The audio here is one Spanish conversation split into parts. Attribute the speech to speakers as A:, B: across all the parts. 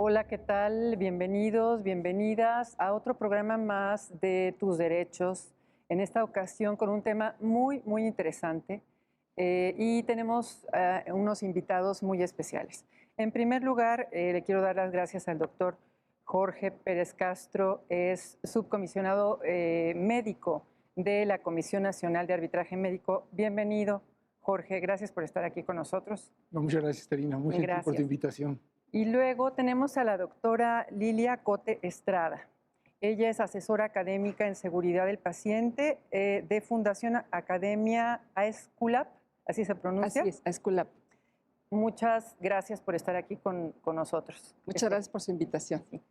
A: Hola, ¿qué tal? Bienvenidos, bienvenidas a otro programa más de Tus Derechos. En esta ocasión con un tema muy, muy interesante y tenemos unos invitados muy especiales. En primer lugar, le quiero dar las gracias al doctor Jorge Pérez Castro, es subcomisionado médico de la Comisión Nacional de Arbitraje Médico. Bienvenido, Jorge, gracias por estar aquí con nosotros.
B: No, muchas gracias, Terina. Muy gentil por tu
A: Gracias.
B: invitación.
A: Y luego tenemos a la doctora Lilia Cote Estrada. Ella es asesora académica en seguridad del paciente de Fundación Academia AESCULAP, ¿así se pronuncia?
C: Así es, a Esculap.
A: Muchas gracias por estar aquí con nosotros.
C: Muchas gracias por su invitación.
A: Sí.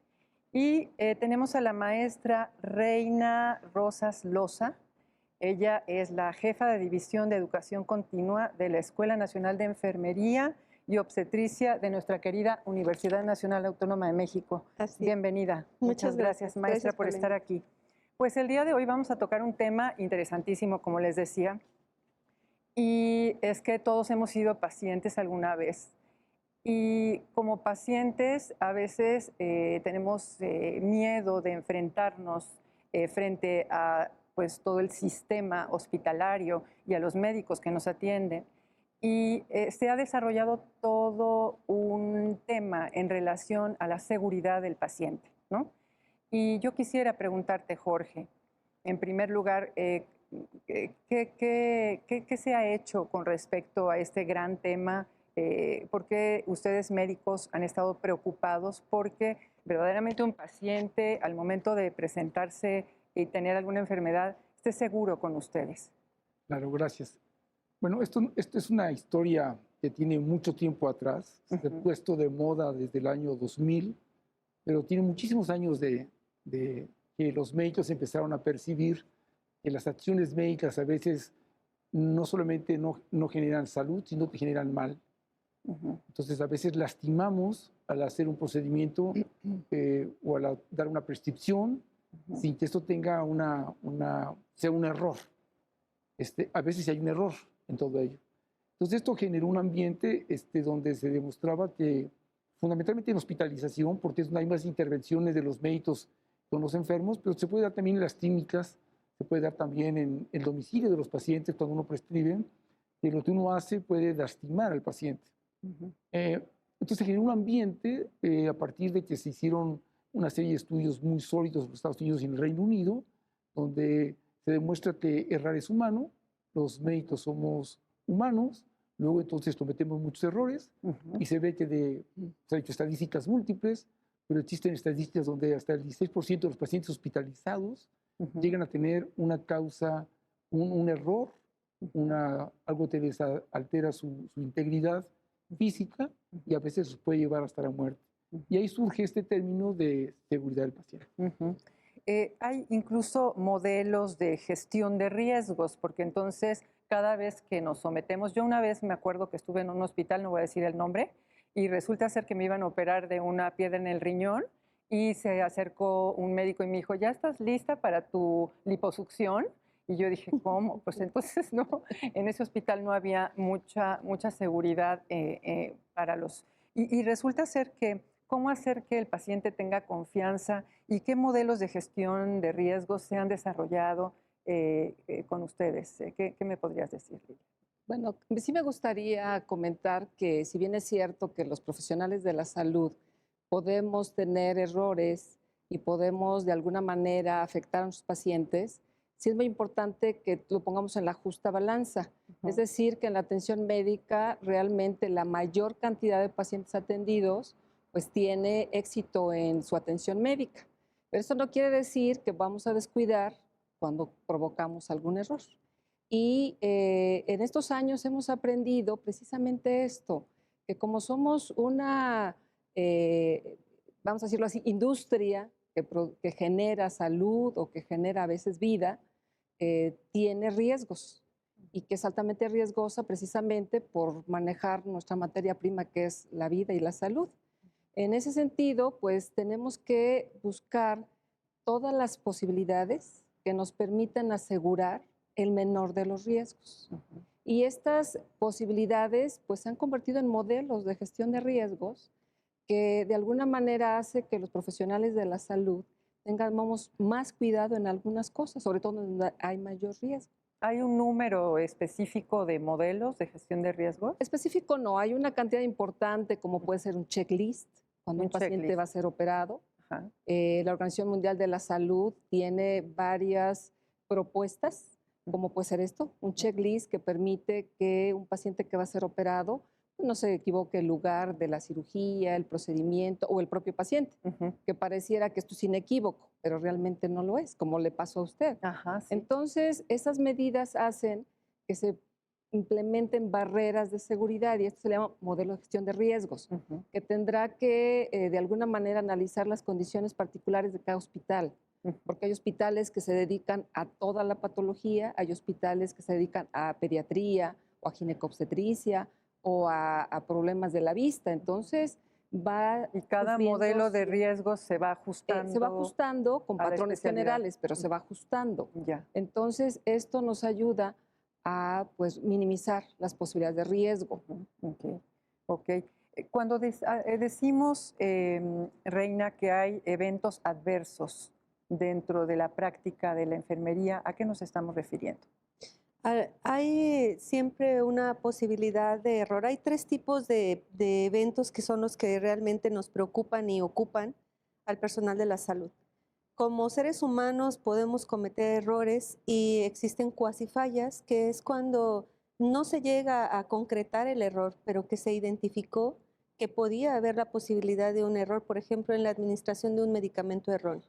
A: Y tenemos a la maestra Reina Rosas Loza. Ella es la jefa de División de Educación Continua de la Escuela Nacional de Enfermería y Obstetricia de nuestra querida Universidad Nacional Autónoma de México.
C: Así.
A: Bienvenida. Muchas gracias, maestra,
C: Gracias
A: por
C: la
A: estar aquí. Pues el día de hoy vamos a tocar un tema interesantísimo, como les decía, y es que todos hemos sido pacientes alguna vez. Y como pacientes a veces tenemos miedo de enfrentarnos frente a pues, todo el sistema hospitalario y a los médicos que nos atienden. Y se ha desarrollado todo un tema en relación a la seguridad del paciente, ¿no? Y yo quisiera preguntarte, Jorge, en primer lugar, ¿qué se ha hecho con respecto a este gran tema? ¿Por qué ustedes médicos han estado preocupados? Porque verdaderamente un paciente al momento de presentarse y tener alguna enfermedad esté seguro con ustedes.
B: Claro, gracias. Bueno, esto es una historia que tiene mucho tiempo atrás. Se ha puesto de moda desde el año 2000, pero tiene muchísimos años de que los médicos empezaron a percibir que las acciones médicas a veces no solamente no generan salud, sino que generan mal. Entonces, a veces lastimamos al hacer un procedimiento o al dar una prescripción sin que esto tenga sea un error. A veces hay un error en todo ello. Entonces, esto generó un ambiente donde se demostraba que, fundamentalmente en hospitalización, porque hay más intervenciones de los médicos con los enfermos, pero se puede dar también en las clínicas, se puede dar también en el domicilio de los pacientes cuando uno prescribe, que lo que uno hace puede lastimar al paciente. Entonces se generó un ambiente a partir de que se hicieron una serie de estudios muy sólidos en los Estados Unidos y en el Reino Unido, donde se demuestra que errar es humano, los médicos somos humanos, luego entonces cometemos muchos errores y se ve que se han hecho estadísticas múltiples, pero existen estadísticas donde hasta el 16% de los pacientes hospitalizados llegan a tener una causa, un error, algo que les altera su integridad física y a veces puede llevar hasta la muerte. Y ahí surge este término de seguridad del paciente.
A: Hay incluso modelos de gestión de riesgos, porque entonces cada vez que nos sometemos, yo una vez me acuerdo que estuve en un hospital, no voy a decir el nombre, y resulta ser que me iban a operar de una piedra en el riñón y se acercó un médico y me dijo, ¿ya estás lista para tu liposucción? Y yo dije, ¿cómo? Pues entonces no, en ese hospital no había mucha seguridad para los... Y resulta ser que, ¿cómo hacer que el paciente tenga confianza y qué modelos de gestión de riesgos se han desarrollado con ustedes? ¿Qué me podrías decir, Lilia?
C: Bueno, sí me gustaría comentar que si bien es cierto que los profesionales de la salud podemos tener errores y podemos de alguna manera afectar a nuestros pacientes, sí es muy importante que lo pongamos en la justa balanza. Es decir, que en la atención médica realmente la mayor cantidad de pacientes atendidos pues tiene éxito en su atención médica. Pero eso no quiere decir que vamos a descuidar cuando provocamos algún error. Y en estos años hemos aprendido precisamente esto, que como somos una, vamos a decirlo así, industria que genera salud o que genera a veces vida, tiene riesgos y que es altamente riesgosa precisamente por manejar nuestra materia prima que es la vida y la salud. En ese sentido, pues tenemos que buscar todas las posibilidades que nos permitan asegurar el menor de los riesgos. Y estas posibilidades pues se han convertido en modelos de gestión de riesgos que de alguna manera hace que los profesionales de la salud tengamos más cuidado en algunas cosas, sobre todo donde hay mayor riesgo.
A: ¿Hay un número específico de modelos de gestión de riesgos?
C: Específico no, hay una cantidad importante como puede ser un checklist cuando
A: Un
C: un paciente
A: checklist.
C: va a ser operado.
A: Ajá.
C: La Organización Mundial de la Salud tiene varias propuestas, como puede ser esto, un checklist que permite que un paciente que va a ser operado no se equivoque el lugar de la cirugía, el procedimiento o el propio paciente,
A: Ujú.
C: que pareciera que esto es inequívoco, pero realmente no lo es, como le pasó a usted.
A: Ajá, sí.
C: Entonces, esas medidas hacen que se implementen barreras de seguridad y esto se llama modelo de gestión de riesgos,
A: Ujú,
C: que tendrá que de alguna manera analizar las condiciones particulares de cada hospital,
A: ujú.
C: porque hay hospitales que se dedican a toda la patología, hay hospitales que se dedican a pediatría o a ginecobstetricia o a problemas de la vista. Entonces, va
A: Y cada
C: sufriendo
A: modelo de
C: cierto-
A: riesgos se va
C: se va
A: ajustando
C: ajustando con
A: a la
C: patrones
A: especialidad.
C: generales, pero se va ajustando.
A: Ya.
C: Entonces, esto nos ayuda a pues, minimizar las posibilidades de riesgo.
A: Ujú, ok. Ok. Cuando decimos, Reina, que hay eventos adversos dentro de la práctica de la enfermería, ¿a qué nos estamos refiriendo?
D: Hay siempre una posibilidad de error. Hay tres tipos de eventos que son los que realmente nos preocupan y ocupan al personal de la salud. Como seres humanos podemos cometer errores y existen cuasi fallas, que es cuando no se llega a concretar el error, pero que se identificó que podía haber la posibilidad de un error, por ejemplo, en la administración de un medicamento erróneo.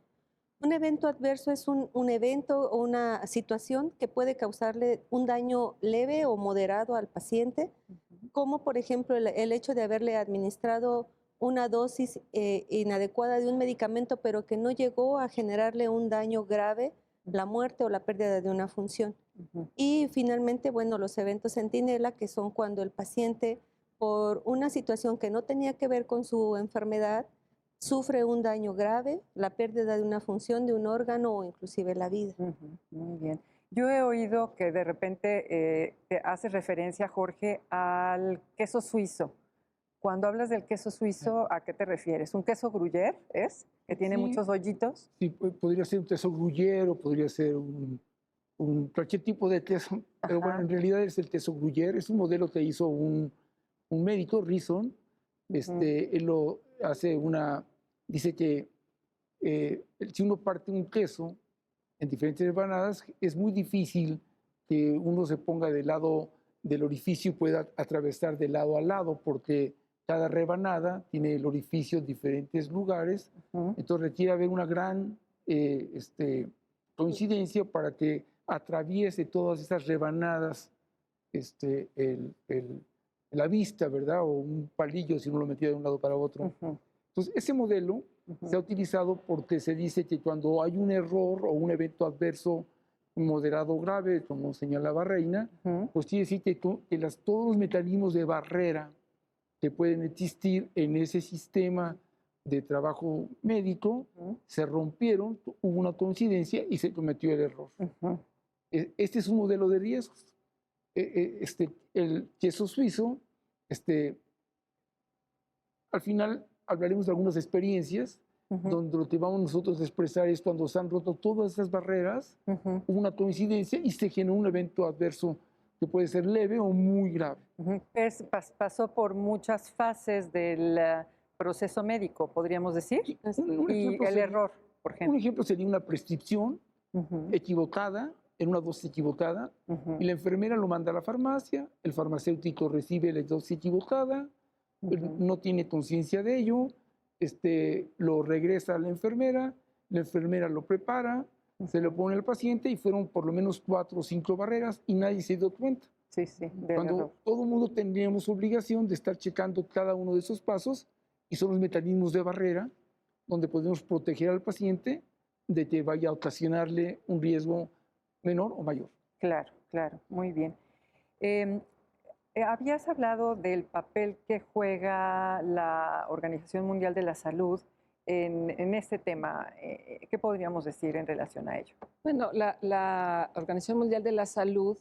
D: Un evento adverso es un evento o una situación que puede causarle un daño leve o moderado al paciente,
A: Ujú,
D: como por ejemplo el hecho de haberle administrado una dosis inadecuada de un medicamento, pero que no llegó a generarle un daño grave, la muerte o la pérdida de una función.
A: ujú,
D: Y finalmente, bueno, los eventos centinela, que son cuando el paciente, por una situación que no tenía que ver con su enfermedad, sufre un daño grave, la pérdida de una función de un órgano o inclusive la vida.
A: ujú. Muy bien. Yo he oído que de repente te haces referencia, Jorge, al queso suizo. Cuando hablas del queso suizo, ¿a qué te refieres? ¿Un queso gruyère es? ¿Que tiene
B: Sí,
A: muchos hoyitos?
B: sí, podría ser un queso gruyere o podría ser cualquier tipo de queso, pero bueno,
A: Ajá.
B: en realidad es el queso gruyere, es un modelo que hizo un médico, Rison.
A: Ujú,
B: Él lo hace dice que si uno parte un queso en diferentes rebanadas, es muy difícil que uno se ponga del lado del orificio y pueda atravesar de lado a lado, porque cada rebanada tiene el orificio en diferentes lugares,
A: ujú,
B: entonces requiere haber una gran coincidencia para que atraviese todas esas rebanadas la vista, ¿verdad? O un palillo si uno lo metía de un lado para otro.
A: ujú,
B: Entonces, ese modelo se ha
A: ujú,
B: utilizado porque se dice que cuando hay un error o un evento adverso moderado o grave, como señalaba Reina,
A: ujú,
B: pues quiere decir que, todos los mecanismos de barrera que pueden existir en ese sistema de trabajo médico
A: ujú,
B: se rompieron, hubo una coincidencia y se cometió el error.
A: ujú.
B: Este es un modelo de riesgos. El queso suizo, al final hablaremos de algunas experiencias
A: Ujú,
B: donde lo que vamos nosotros a expresar es cuando se han roto todas esas barreras,
A: ujú,
B: hubo una coincidencia y se generó un evento adverso que puede ser leve o muy grave.
A: ujú. Pasó por muchas fases del proceso médico, podríamos decir,
B: Y
D: Así
B: un
A: y
B: ejemplo
A: el
B: sería,
A: error, por ejemplo.
B: una prescripción
A: Ujú,
B: equivocada, en una dosis equivocada, y
A: ujú,
B: la enfermera lo manda a la farmacia, el farmacéutico recibe la dosis equivocada, él
A: ujú,
B: no tiene conciencia de ello, lo regresa a la enfermera lo prepara, se lo
A: ujú.
B: pone al paciente y fueron por lo menos 4 o 5 barreras y nadie se dio cuenta.
A: Sí, sí, del
B: Cuando
A: error.
B: todo el mundo tendríamos obligación de estar checando cada uno de esos pasos y son los mecanismos de barrera donde podemos proteger al paciente de que vaya a ocasionarle un riesgo menor o mayor.
A: Claro, claro, muy bien. Em, habías hablado del papel que juega la Organización Mundial de la Salud en este tema. ¿Qué podríamos decir en relación a ello?
C: Bueno, la Organización Mundial de la Salud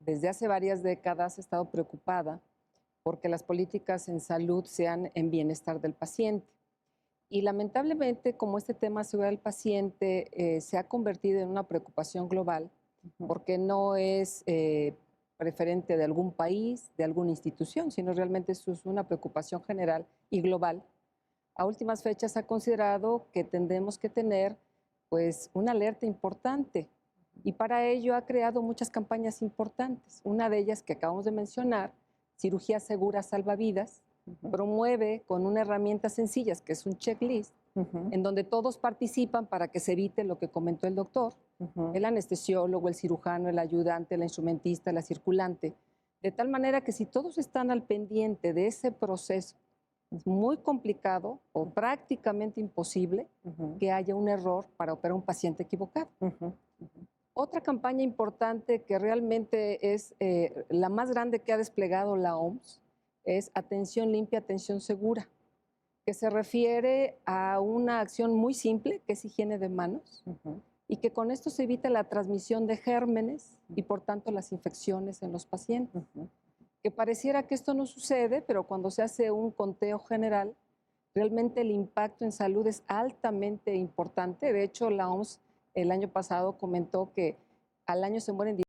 C: desde hace varias décadas ha estado preocupada porque las políticas en salud sean en bienestar del paciente. Y lamentablemente, como este tema de seguridad del paciente se ha convertido en una preocupación global, porque no es preferente de algún país, de alguna institución, sino realmente eso es una preocupación general y global. A últimas fechas se ha considerado que tendremos que tener pues una alerta importante y para ello ha creado muchas campañas importantes. Una de ellas que acabamos de mencionar, Cirugía Segura Salva Vidas, promueve con una herramienta sencilla, que es un checklist, en donde todos participan para que se evite lo que comentó el doctor, el anestesiólogo, el cirujano, el ayudante, la instrumentista, la circulante, de tal manera que si todos están al pendiente de ese proceso, es muy complicado o prácticamente imposible que haya un error para operar a un paciente equivocado. Otra campaña importante que realmente es la más grande que ha desplegado la OMS es Atención Limpia, Atención Segura, que se refiere a una acción muy simple, que es higiene de manos, y que con esto se evita la transmisión de gérmenes y por tanto las infecciones en los pacientes. Que pareciera que esto no sucede, pero cuando se hace un conteo general, realmente el impacto en salud es altamente importante. De hecho, la OMS el año pasado comentó que al año se mueren 10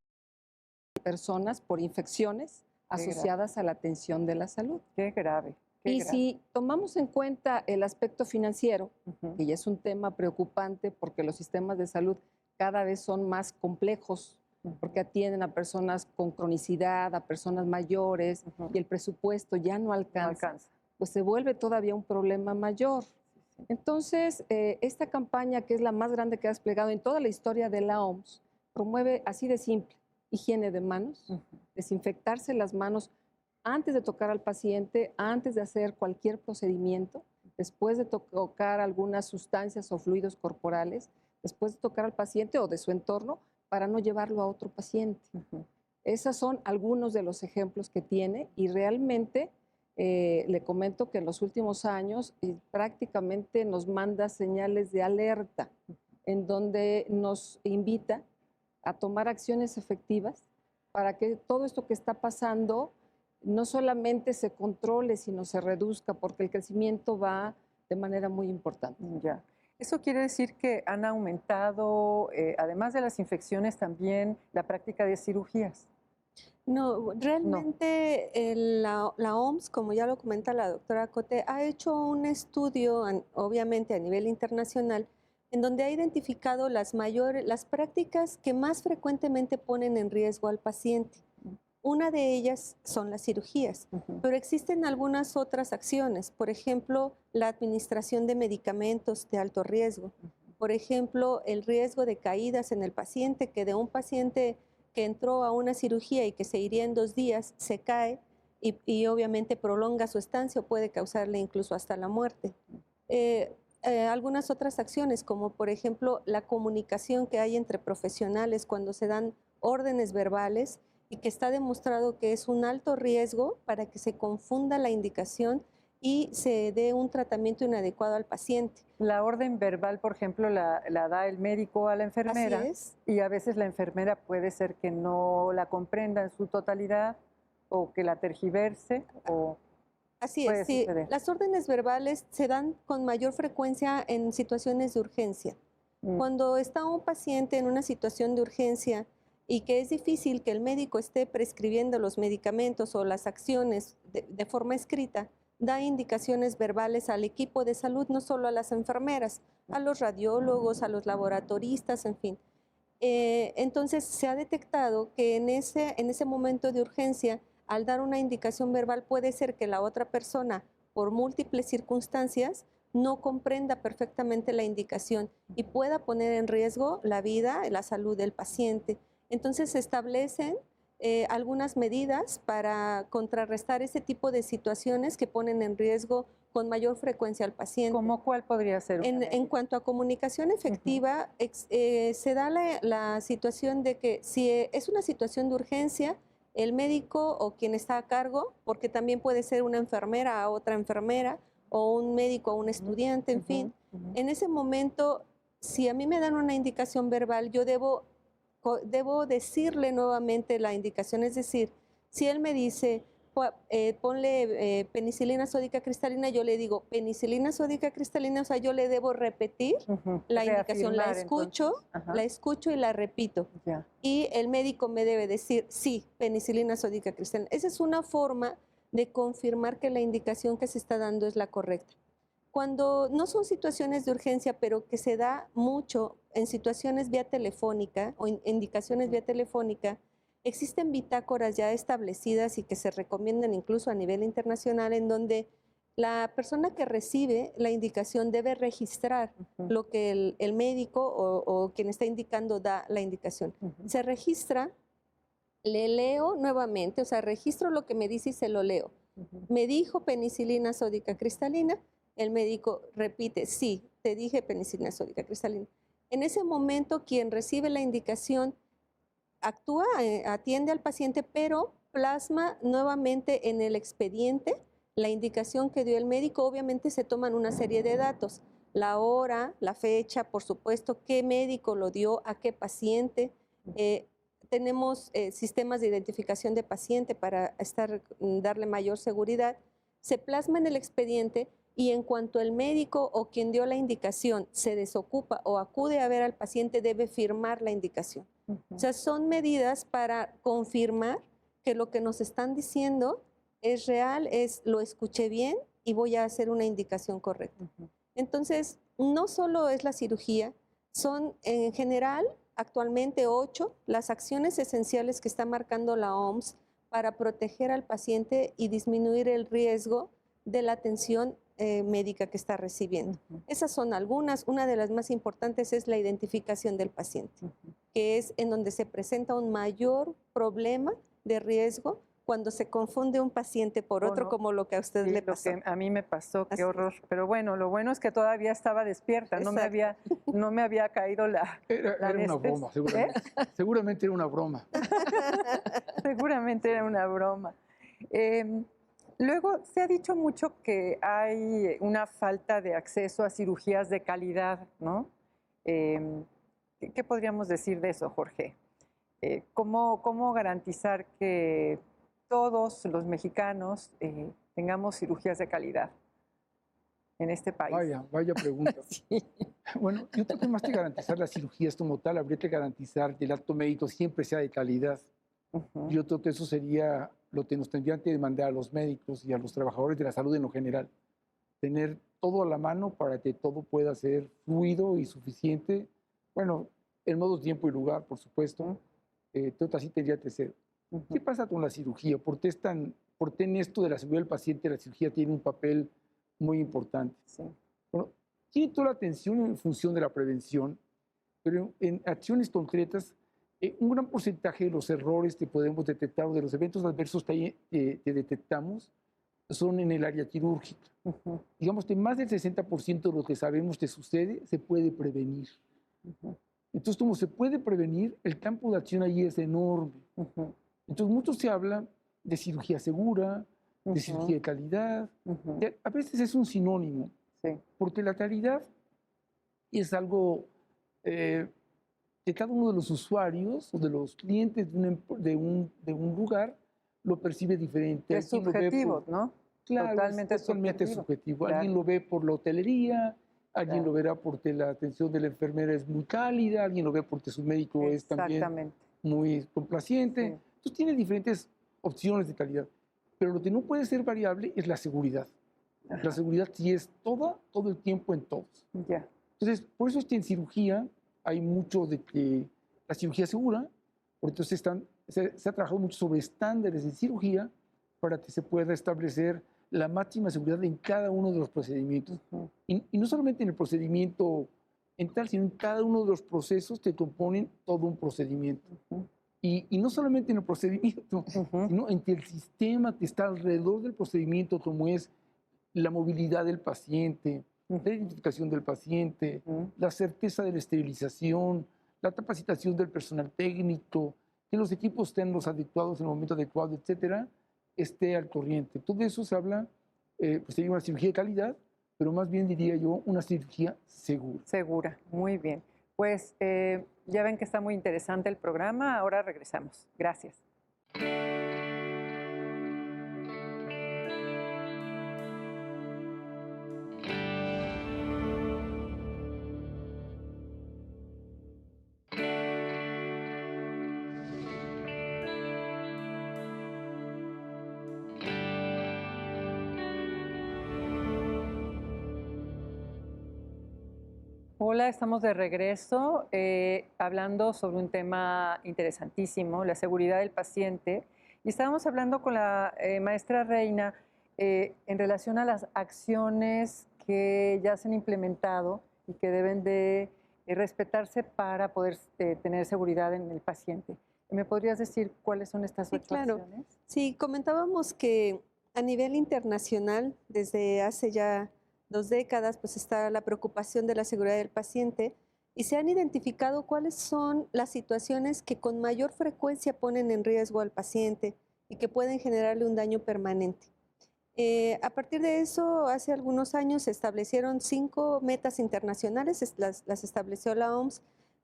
C: personas por infecciones asociadas a la atención de la salud.
A: Qué grave.
C: Y si tomamos en cuenta el aspecto financiero, que ya es un tema preocupante porque los sistemas de salud cada vez son más complejos, porque atienden a personas con cronicidad, a personas mayores, y el presupuesto ya no alcanza, pues se vuelve todavía un problema mayor. Entonces, esta campaña, que es la más grande que ha desplegado en toda la historia de la OMS, promueve así de simple: higiene de manos, desinfectarse las manos antes de tocar al paciente, antes de hacer cualquier procedimiento, después de tocar algunas sustancias o fluidos corporales, después de tocar al paciente o de su entorno, para no llevarlo a otro paciente. Esos son algunos de los ejemplos que tiene y realmente le comento que en los últimos años prácticamente nos manda señales de alerta en donde nos invita a tomar acciones efectivas para que todo esto que está pasando no solamente se controle, sino se reduzca, porque el crecimiento va de manera muy importante.
A: Ya. Eso quiere decir que han aumentado, además de las infecciones, también la práctica de cirugías.
D: No, realmente la OMS, como ya lo comenta la doctora Cote, ha hecho un estudio, obviamente a nivel internacional, en donde ha identificado las prácticas que más frecuentemente ponen en riesgo al paciente. Una de ellas son las cirugías, pero existen algunas otras acciones, por ejemplo, la administración de medicamentos de alto riesgo, por ejemplo, el riesgo de caídas en el paciente, que de un paciente que entró a una cirugía y que se iría en 2 días, se cae y obviamente prolonga su estancia o puede causarle incluso hasta la muerte. Algunas otras acciones, como por ejemplo la comunicación que hay entre profesionales cuando se dan órdenes verbales, y que está demostrado que es un alto riesgo para que se confunda la indicación y se dé un tratamiento inadecuado al paciente.
A: La orden verbal, por ejemplo, la da el médico a la enfermera.
D: Así es.
A: Y a veces la enfermera puede ser que no la comprenda en su totalidad o que la tergiverse.
D: Así es, sí. Las órdenes verbales se dan con mayor frecuencia en situaciones de urgencia. Cuando está un paciente en una situación de urgencia y que es difícil que el médico esté prescribiendo los medicamentos o las acciones de forma escrita, da indicaciones verbales al equipo de salud, no solo a las enfermeras, a los radiólogos, a los laboratoristas, en fin. Entonces se ha detectado que en ese momento de urgencia, al dar una indicación verbal, puede ser que la otra persona, por múltiples circunstancias, no comprenda perfectamente la indicación y pueda poner en riesgo la vida y la salud del paciente. Entonces se establecen algunas medidas para contrarrestar ese tipo de situaciones que ponen en riesgo con mayor frecuencia al paciente.
A: ¿Cómo cuál podría ser?
D: En cuanto a comunicación efectiva, se da la situación de que si es una situación de urgencia, el médico o quien está a cargo, porque también puede ser una enfermera a otra enfermera, o un médico a un estudiante, en fin, en ese momento, si a mí me dan una indicación verbal, yo debo decirle nuevamente la indicación, es decir, si él me dice, ponle penicilina sódica cristalina, yo le digo penicilina sódica cristalina, o sea, yo le debo repetir la indicación, la escucho y la repito.
A: Ya.
D: Y el médico me debe decir, sí, penicilina sódica cristalina. Esa es una forma de confirmar que la indicación que se está dando es la correcta. Cuando no son situaciones de urgencia, pero que se da mucho en situaciones vía telefónica o indicaciones vía telefónica, existen bitácoras ya establecidas y que se recomiendan incluso a nivel internacional, en donde la persona que recibe la indicación debe registrar lo que el médico o quien está indicando da la indicación. Se registra, le leo nuevamente, o sea, registro lo que me dice y se lo leo. Me dijo penicilina sódica cristalina, el médico repite, sí, te dije penicilina sódica cristalina. En ese momento, quien recibe la indicación actúa, atiende al paciente, pero plasma nuevamente en el expediente la indicación que dio el médico. Obviamente se toman una serie de datos, la hora, la fecha, por supuesto, qué médico lo dio, a qué paciente. Tenemos sistemas de identificación de paciente para darle mayor seguridad. Se plasma en el expediente y en cuanto el médico o quien dio la indicación se desocupa o acude a ver al paciente, debe firmar la indicación. O sea, son medidas para confirmar que lo que nos están diciendo es real, lo escuché bien y voy a hacer una indicación correcta. Entonces, no solo es la cirugía, son en general actualmente 8 las acciones esenciales que está marcando la OMS para proteger al paciente y disminuir el riesgo de la atención médica que está recibiendo. Esas son algunas. Una de las más importantes es la identificación del paciente, que es en donde se presenta un mayor problema de riesgo cuando se confunde un paciente por otro, como lo que a usted le pasó.
A: Lo que a mí me pasó, qué horror. Pero bueno, lo bueno es que todavía estaba despierta, no me había caído la
B: Era una broma, seguramente. Seguramente era una broma.
A: Seguramente era una broma. Luego, se ha dicho mucho que hay una falta de acceso a cirugías de calidad, ¿no? ¿Qué podríamos decir de eso, Jorge? ¿Cómo garantizar que todos los mexicanos tengamos cirugías de calidad en este país?
B: Vaya pregunta. Sí. Bueno, yo creo que más que garantizar las cirugías como tal, habría que garantizar que el acto médico siempre sea de calidad. Yo creo que eso sería lo que nos tendrían que demandar a los médicos y a los trabajadores de la salud en lo general. Tener todo a la mano para que todo pueda ser fluido y suficiente. Bueno, en modo, tiempo y lugar, por supuesto. Todo así tendría que ser. ¿Qué pasa con la cirugía? ¿Por qué en esto de la seguridad del paciente la cirugía tiene un papel muy importante?
A: Sí.
B: Bueno, tiene toda la atención en función de la prevención, pero en acciones concretas, un gran porcentaje de los errores que podemos detectar o de los eventos adversos que detectamos son en el área quirúrgica. Digamos que más del 60% de lo que sabemos que sucede se puede prevenir. Entonces, como se puede prevenir, el campo de acción ahí es enorme. Entonces, mucho se habla de cirugía segura, de cirugía de calidad. A veces es un sinónimo, porque la calidad es algo que cada uno de los usuarios o de los clientes de un lugar lo percibe diferente.
A: Es subjetivo, ¿no?
B: Claro,
A: totalmente
B: subjetivo.
A: Claro.
B: Alguien lo ve por la hotelería, alguien lo verá porque la atención de la enfermera es muy cálida, alguien lo ve porque su médico es también muy complaciente. Sí. Entonces tiene diferentes opciones de calidad. Pero lo que no puede ser variable es la seguridad. La seguridad sí es todo el tiempo en todos. Entonces, por eso es que en cirugía hay mucho de que la cirugía segura, por entonces se ha trabajado mucho sobre estándares de cirugía para que se pueda establecer la máxima seguridad en cada uno de los procedimientos. Y no solamente en el procedimiento en tal, sino en cada uno de los procesos que componen todo un procedimiento. Y no solamente en el procedimiento, sino en el sistema que está alrededor del procedimiento, como es la movilidad del paciente, la identificación del paciente, la certeza de la esterilización, la capacitación del personal técnico, que los equipos estén los adecuados en el momento adecuado, etcétera, esté al corriente. Todo eso se habla, pues sería una cirugía de calidad, pero más bien diría yo una cirugía segura.
A: Segura, muy bien. Pues ya ven que está muy interesante el programa, ahora regresamos. Gracias. Hola, estamos de regreso hablando sobre un tema interesantísimo, la seguridad del paciente. Y estábamos hablando con la maestra Reina en relación a las acciones que ya se han implementado y que deben de respetarse para poder tener seguridad en el paciente. ¿Me podrías decir cuáles son estas
D: Sí,
A: ocho
D: claro.
A: acciones?
D: Sí, comentábamos que a nivel internacional, desde hace ya 2 décadas, pues está la preocupación de la seguridad del paciente y se han identificado cuáles son las situaciones que con mayor frecuencia ponen en riesgo al paciente y que pueden generarle un daño permanente. A partir de eso, hace algunos años se establecieron 5 metas internacionales, las estableció la OMS,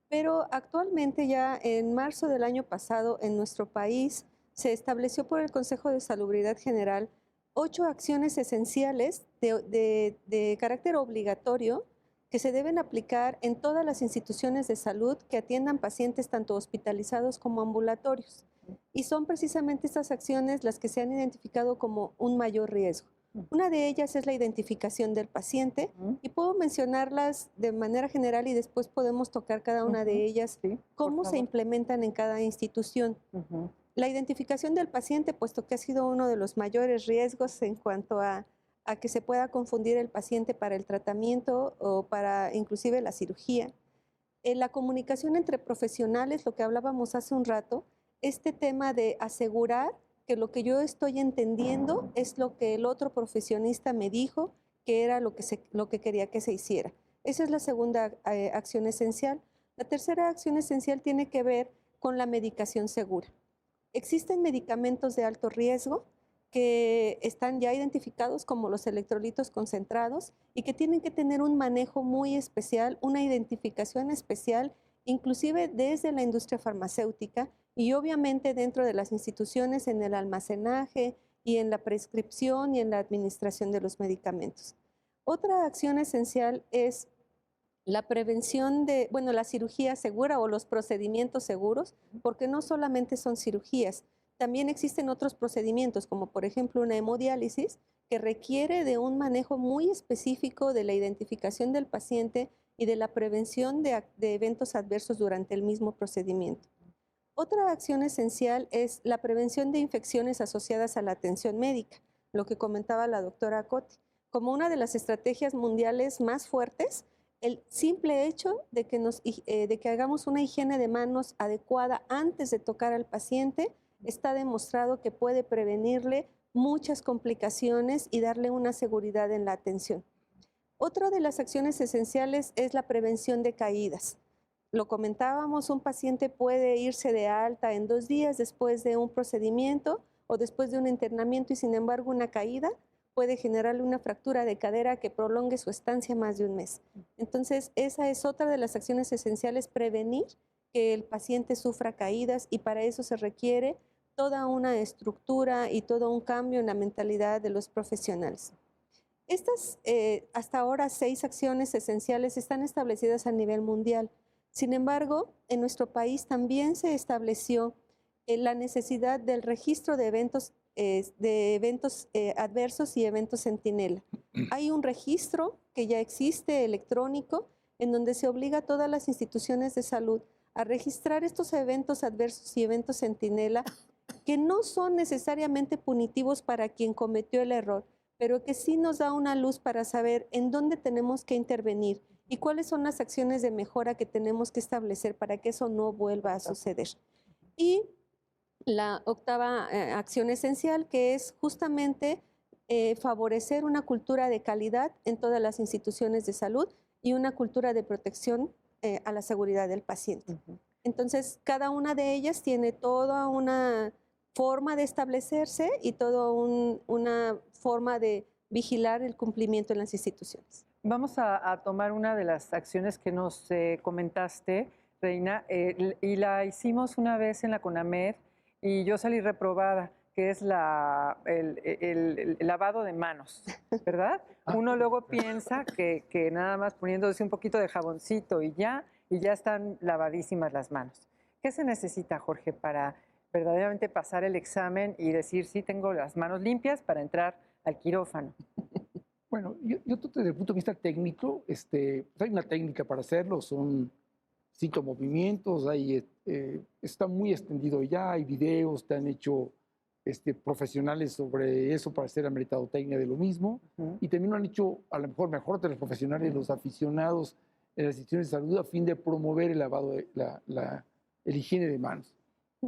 D: pero actualmente ya en marzo del año pasado en nuestro país se estableció por el Consejo de Salubridad General 8 acciones esenciales de carácter obligatorio que se deben aplicar en todas las instituciones de salud que atiendan pacientes tanto hospitalizados como ambulatorios. Y son precisamente estas acciones las que se han identificado como un mayor riesgo. Una de ellas es la identificación del paciente y puedo mencionarlas de manera general y después podemos tocar cada una de ellas,
A: Sí, por
D: cómo se
A: favor.
D: implementan en cada institución. La identificación del paciente, puesto que ha sido uno de los mayores riesgos en cuanto a que se pueda confundir el paciente para el tratamiento o para inclusive la cirugía. La comunicación entre profesionales, lo que hablábamos hace un rato, este tema de asegurar que lo que yo estoy entendiendo es lo que el otro profesionista me dijo que era lo que quería que se hiciera. Esa es la segunda acción esencial. La tercera acción esencial tiene que ver con la medicación segura. Existen medicamentos de alto riesgo que están ya identificados como los electrolitos concentrados y que tienen que tener un manejo muy especial, una identificación especial, inclusive desde la industria farmacéutica y obviamente dentro de las instituciones en el almacenaje y en la prescripción y en la administración de los medicamentos. Otra acción esencial es la prevención de, bueno, la cirugía segura o los procedimientos seguros, porque no solamente son cirugías, también existen otros procedimientos, como por ejemplo una hemodiálisis, que requiere de un manejo muy específico de la identificación del paciente y de la prevención de eventos adversos durante el mismo procedimiento. Otra acción esencial es la prevención de infecciones asociadas a la atención médica, lo que comentaba la doctora Coti. Como una de las estrategias mundiales más fuertes, el simple hecho de que hagamos una higiene de manos adecuada antes de tocar al paciente está demostrado que puede prevenirle muchas complicaciones y darle una seguridad en la atención. Otra de las acciones esenciales es la prevención de caídas. Lo comentábamos, un paciente puede irse de alta en 2 días después de un procedimiento o después de un internamiento y sin embargo una caída puede generarle una fractura de cadera que prolongue su estancia más de un mes. Entonces, esa es otra de las acciones esenciales, prevenir que el paciente sufra caídas y para eso se requiere toda una estructura y todo un cambio en la mentalidad de los profesionales. Estas hasta ahora 6 acciones esenciales están establecidas a nivel mundial. Sin embargo, en nuestro país también se estableció la necesidad del registro de eventos adversos y eventos centinela. Hay un registro que ya existe electrónico en donde se obliga a todas las instituciones de salud a registrar estos eventos adversos y eventos centinela que no son necesariamente punitivos para quien cometió el error, pero que sí nos da una luz para saber en dónde tenemos que intervenir y cuáles son las acciones de mejora que tenemos que establecer para que eso no vuelva a suceder. Y la octava acción esencial, que es justamente favorecer una cultura de calidad en todas las instituciones de salud y una cultura de protección a la seguridad del paciente. Entonces, cada una de ellas tiene toda una forma de establecerse y toda una forma de vigilar el cumplimiento en las instituciones.
A: Vamos a tomar una de las acciones que nos comentaste, Reina, y la hicimos una vez en la CONAMED y yo salí reprobada, que es el lavado de manos, ¿verdad? Uno luego piensa que nada más poniéndose un poquito de jaboncito y ya están lavadísimas las manos. ¿Qué se necesita, Jorge, para verdaderamente pasar el examen y decir sí tengo las manos limpias para entrar al quirófano?
B: Bueno, yo desde el punto de vista técnico, pues hay una técnica para hacerlo, son 5 movimientos, está muy extendido ya, hay videos, te han hecho profesionales sobre eso para hacer la mercadotecnia de lo mismo, y también lo han hecho a lo mejor de los profesionales, los aficionados en las instituciones de salud a fin de promover el lavado, el higiene de manos.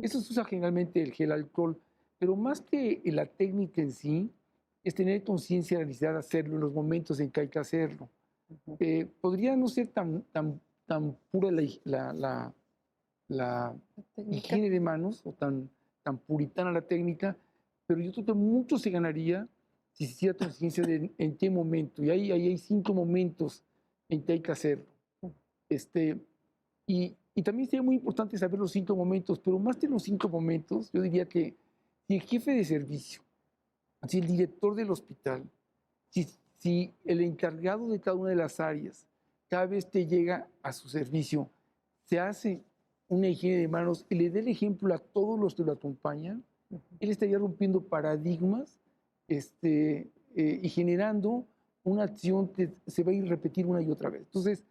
B: Eso se usa generalmente el gel alcohol, pero más que la técnica en sí, es tener conciencia de la necesidad de hacerlo en los momentos en que hay que hacerlo. Podría no ser tan pura la
C: técnica.
B: higiene de manos o tan puritana la técnica, pero yo creo que mucho se ganaría si se hiciera conciencia de en qué momento. Y ahí hay 5 momentos en que hay que hacerlo. Y también sería muy importante saber los 5 momentos, pero más de los 5 momentos, yo diría que si el jefe de servicio, si el director del hospital, si el encargado de cada una de las áreas, cada vez que llega a su servicio, se hace una higiene de manos y le dé el ejemplo a todos los que lo acompañan, él estaría rompiendo paradigmas y generando una acción que se va a ir a repetir una y otra vez. Entonces,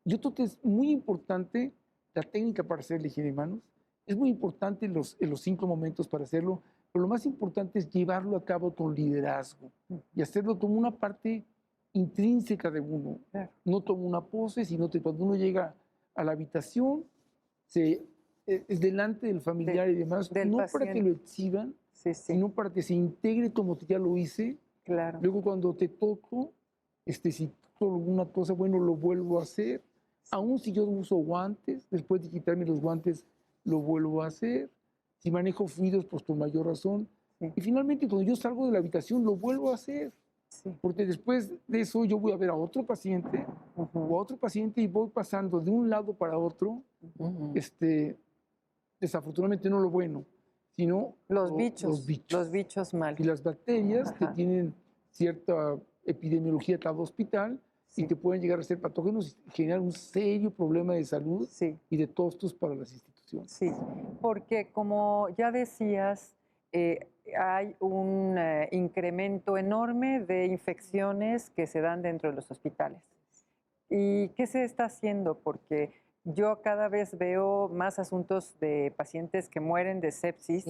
B: yo creo que es muy importante la técnica para hacer la higiene de manos, es muy importante los 5 momentos para hacerlo, pero lo más importante es llevarlo a cabo con liderazgo y hacerlo como una parte intrínseca de uno, no como una pose, sino que cuando uno llega a la habitación, es delante del familiar y demás, no para que lo exhiban, sino para que se integre como que ya lo hice.
A: Claro.
B: Luego cuando te toco, si toco alguna cosa, bueno, lo vuelvo a hacer. Aún si yo uso guantes, después de quitarme los guantes, lo vuelvo a hacer. Si manejo fluidos, pues con mayor razón. Y finalmente, cuando yo salgo de la habitación, lo vuelvo a hacer. Porque después de eso yo voy a ver a otro paciente o a otro paciente y voy pasando de un lado para otro, desafortunadamente no lo bueno, sino
A: los bichos mal.
B: Y las bacterias que tienen cierta epidemiología en cada hospital y que pueden llegar a ser patógenos y generar un serio problema de salud y de costos para las instituciones.
A: Sí, porque como ya decías, hay un incremento enorme de infecciones que se dan dentro de los hospitales. ¿Y qué se está haciendo? Porque yo cada vez veo más asuntos de pacientes que mueren de sepsis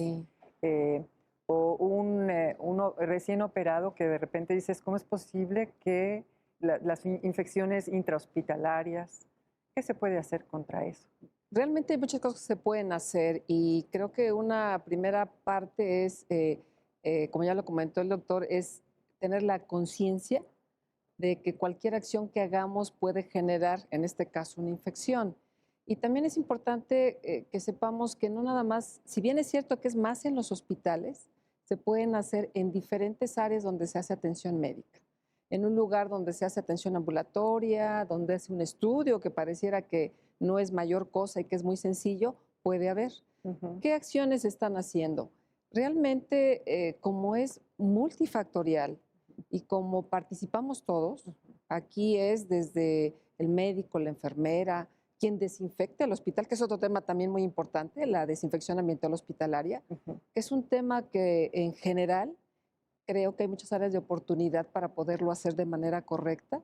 A: o uno recién operado que de repente dices, ¿cómo es posible que las infecciones intrahospitalarias, qué se puede hacer contra eso?
C: Realmente hay muchas cosas que se pueden hacer y creo que una primera parte es, como ya lo comentó el doctor, es tener la conciencia de que cualquier acción que hagamos puede generar, en este caso, una infección. Y también es importante que sepamos que no nada más, si bien es cierto que es más en los hospitales, se pueden hacer en diferentes áreas donde se hace atención médica. En un lugar donde se hace atención ambulatoria, donde hace un estudio que pareciera que no es mayor cosa y que es muy sencillo, puede haber. ¿Qué acciones están haciendo? Realmente, como es multifactorial y como participamos todos, aquí es desde el médico, la enfermera, quien desinfecta el hospital, que es otro tema también muy importante, la desinfección ambiental hospitalaria, que es un tema que en general creo que hay muchas áreas de oportunidad para poderlo hacer de manera correcta.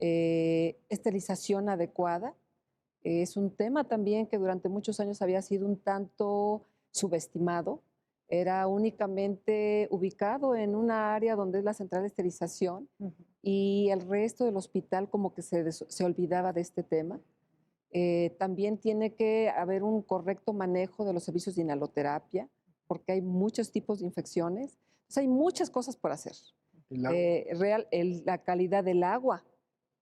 C: Esterilización adecuada es un tema también que durante muchos años había sido un tanto subestimado. Era únicamente ubicado en una área donde es la central de esterilización y el resto del hospital como que se olvidaba de este tema. También tiene que haber un correcto manejo de los servicios de inhaloterapia, porque hay muchos tipos de infecciones. Entonces hay muchas cosas por hacer. La calidad del agua,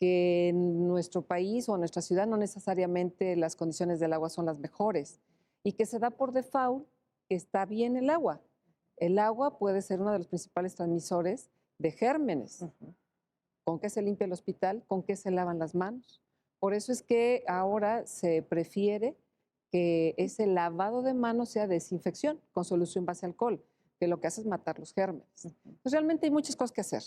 C: que en nuestro país o en nuestra ciudad no necesariamente las condiciones del agua son las mejores y que se da por default que está bien el agua. El agua puede ser uno de los principales transmisores de gérmenes. ¿Con qué se limpia el hospital? ¿Con qué se lavan las manos? Por eso es que ahora se prefiere que ese lavado de manos sea desinfección con solución base alcohol, que lo que hace es matar los gérmenes. Pues realmente hay muchas cosas que hacer,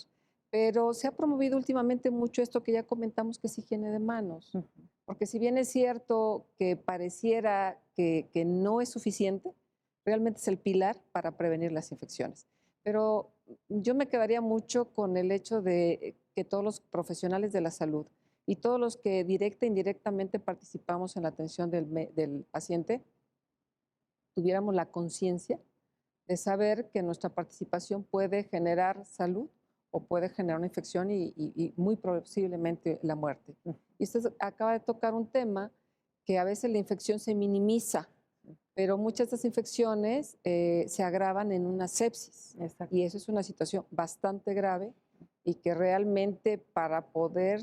C: pero se ha promovido últimamente mucho esto que ya comentamos, que es higiene de manos. Porque si bien es cierto que pareciera que no es suficiente, realmente es el pilar para prevenir las infecciones. Pero yo me quedaría mucho con el hecho de que todos los profesionales de la salud y todos los que directa e indirectamente participamos en la atención del paciente tuviéramos la conciencia de saber que nuestra participación puede generar salud o puede generar una infección y muy posiblemente la muerte. Y usted acaba de tocar un tema que a veces la infección se minimiza, pero muchas de estas infecciones se agravan en una sepsis.
A: Exacto.
C: Y eso es una situación bastante grave y que realmente para poder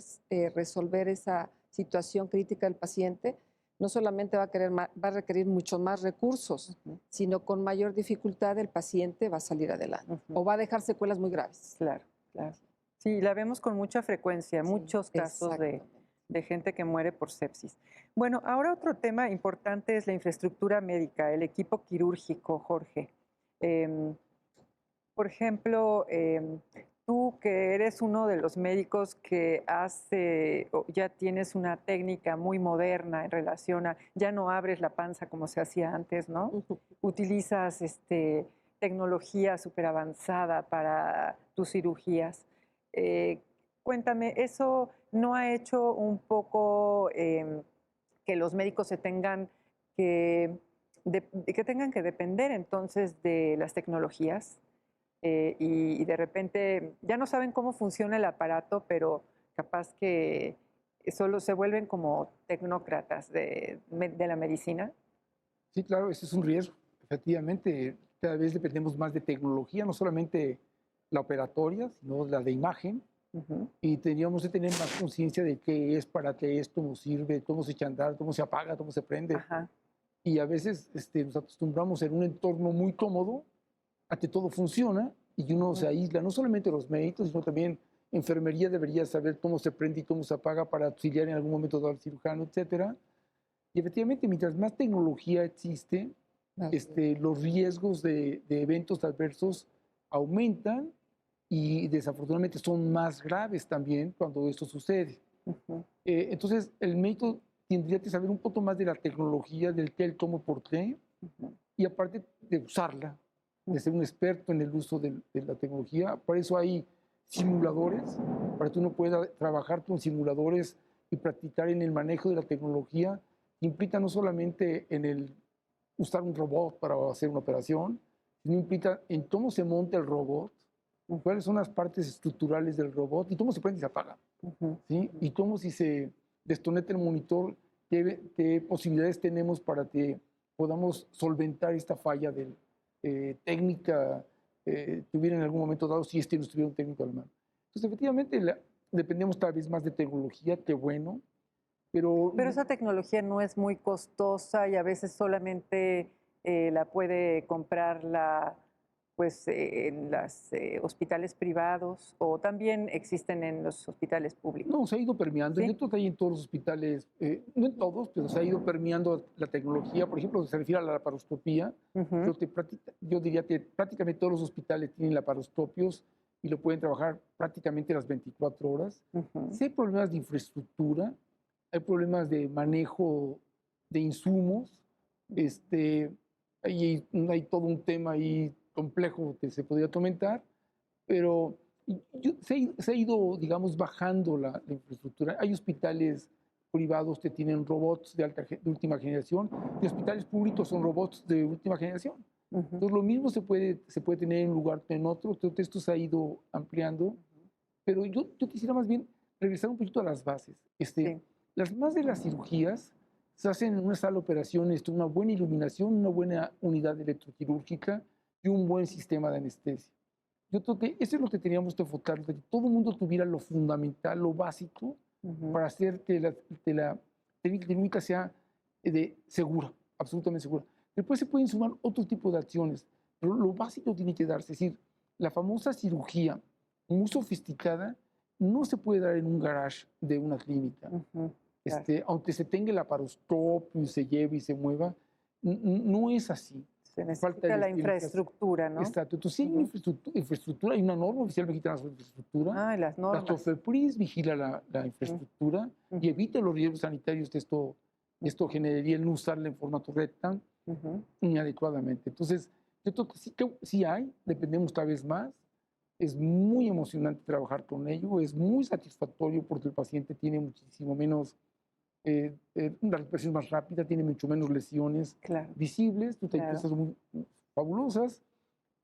C: resolver esa situación crítica del paciente, no solamente va a requerir muchos más recursos, sino con mayor dificultad el paciente va a salir adelante o va a dejar secuelas muy graves.
A: Claro, claro. Sí, la vemos con mucha frecuencia,
C: Sí,
A: muchos casos
C: exactamente.
A: de gente que muere por sepsis. Bueno, ahora otro tema importante es la infraestructura médica, el equipo quirúrgico, Jorge. Em, por ejemplo, tú que eres uno de los médicos que ya tienes una técnica muy moderna en relación a, ya no abres la panza como se hacía antes, ¿no? Utilizas tecnología súper avanzada para tus cirugías. Eh, Cuéntame, ¿eso no ha hecho un poco que los médicos se tengan que tengan que depender entonces de las tecnologías? Y de repente ya no saben cómo funciona el aparato, pero capaz que solo se vuelven como tecnócratas de la medicina.
B: Sí, claro, ese es un riesgo. Efectivamente, cada vez dependemos más de tecnología, no solamente la operatoria, sino la de imagen.
A: Ujú.
B: Y tendríamos que tener más conciencia de qué es, para qué es, cómo sirve, cómo se echa a andar, cómo se apaga, cómo se prende.
A: Ajá.
B: Y a veces nos acostumbramos en un entorno muy cómodo a que todo funciona y uno se aísla, no solamente los médicos, sino también enfermería debería saber cómo se prende y cómo se apaga para auxiliar en algún momento al cirujano, etcétera. Y efectivamente, mientras más tecnología existe, los riesgos de eventos adversos aumentan y desafortunadamente son más graves también cuando esto sucede.
A: Ujú.
B: Entonces, el médico tendría que saber un poco más de la tecnología, del qué, el cómo, por qué,
A: Ujú.
B: y aparte de usarla, de ser un experto en el uso de la tecnología. Por eso hay simuladores, para que uno pueda trabajar con simuladores y practicar en el manejo de la tecnología. Implica no solamente en el usar un robot para hacer una operación, sino implica en cómo se monta el robot, cuáles son las partes estructurales del robot y cómo se prende y se apaga,
A: Ujú.
B: ¿sí? Y cómo si se desconecta el monitor, qué posibilidades tenemos para que podamos solventar esta falla técnica que hubiera en algún momento dado si no estuviera un técnico alemán. Entonces, efectivamente, dependemos cada vez más de tecnología, qué bueno, pero
A: Pero esa tecnología no es muy costosa y a veces solamente la puede comprar en los hospitales privados o también existen en los hospitales públicos.
B: no, se ha ido permeando.
A: ¿Sí?
B: Yo creo que hay en todos los hospitales, no en todos, pero se ha ido permeando la tecnología. Por ejemplo, se refiere a la laparoscopía.
A: Ujú.
B: Yo diría que prácticamente todos los hospitales tienen laparoscopios y lo pueden trabajar prácticamente las 24 horas.
A: Ujú.
B: Sí hay problemas de infraestructura, hay problemas de manejo de insumos. Hay todo un tema ahí complejo que se podría comentar, pero se ha ido, digamos, bajando la infraestructura. Hay hospitales privados que tienen robots de última generación y hospitales públicos son robots de última generación.
A: Ujú.
B: Entonces, lo mismo se puede tener en un lugar que en otro. Entonces, esto se ha ido ampliando. Pero yo quisiera más bien regresar un poquito a las bases.
A: Sí.
B: Las más de las cirugías se hacen en una sala de operaciones, una buena iluminación, una buena unidad electroquirúrgica y un buen sistema de anestesia. Yo creo que eso es lo que teníamos que enfocar, que todo el mundo tuviera lo fundamental, lo básico,
A: Ujú.
B: para hacer que la técnica quirúrgica sea segura, absolutamente segura. Después se pueden sumar otro tipo de acciones, pero lo básico tiene que darse. Es decir, la famosa cirugía muy sofisticada no se puede dar en un garage de una clínica.
A: Ujú. Claro.
B: Aunque se tenga el laparoscopio y se lleve y se mueva, no es así.
A: Se
B: Falta
A: necesita la infraestructura, ¿no?
B: Exacto. Entonces, sí hay
A: Ujú.
B: infraestructura, hay una norma oficial mexicana sobre infraestructura.
A: Ah, y las
B: La
A: normas.
B: COFEPRIS vigila la infraestructura y
A: Ujú.
B: evita los riesgos sanitarios que esto generaría el no usarla en forma correcta
A: Ujú.
B: ni adecuadamente. Entonces, yo creo que sí hay, dependemos cada vez más, Es muy emocionante trabajar con ello, es muy satisfactorio porque el paciente tiene muchísimo menos, una recuperación más rápida, tiene mucho menos lesiones
A: Claro,
B: visibles, hay
A: claro.
B: cosas muy fabulosas,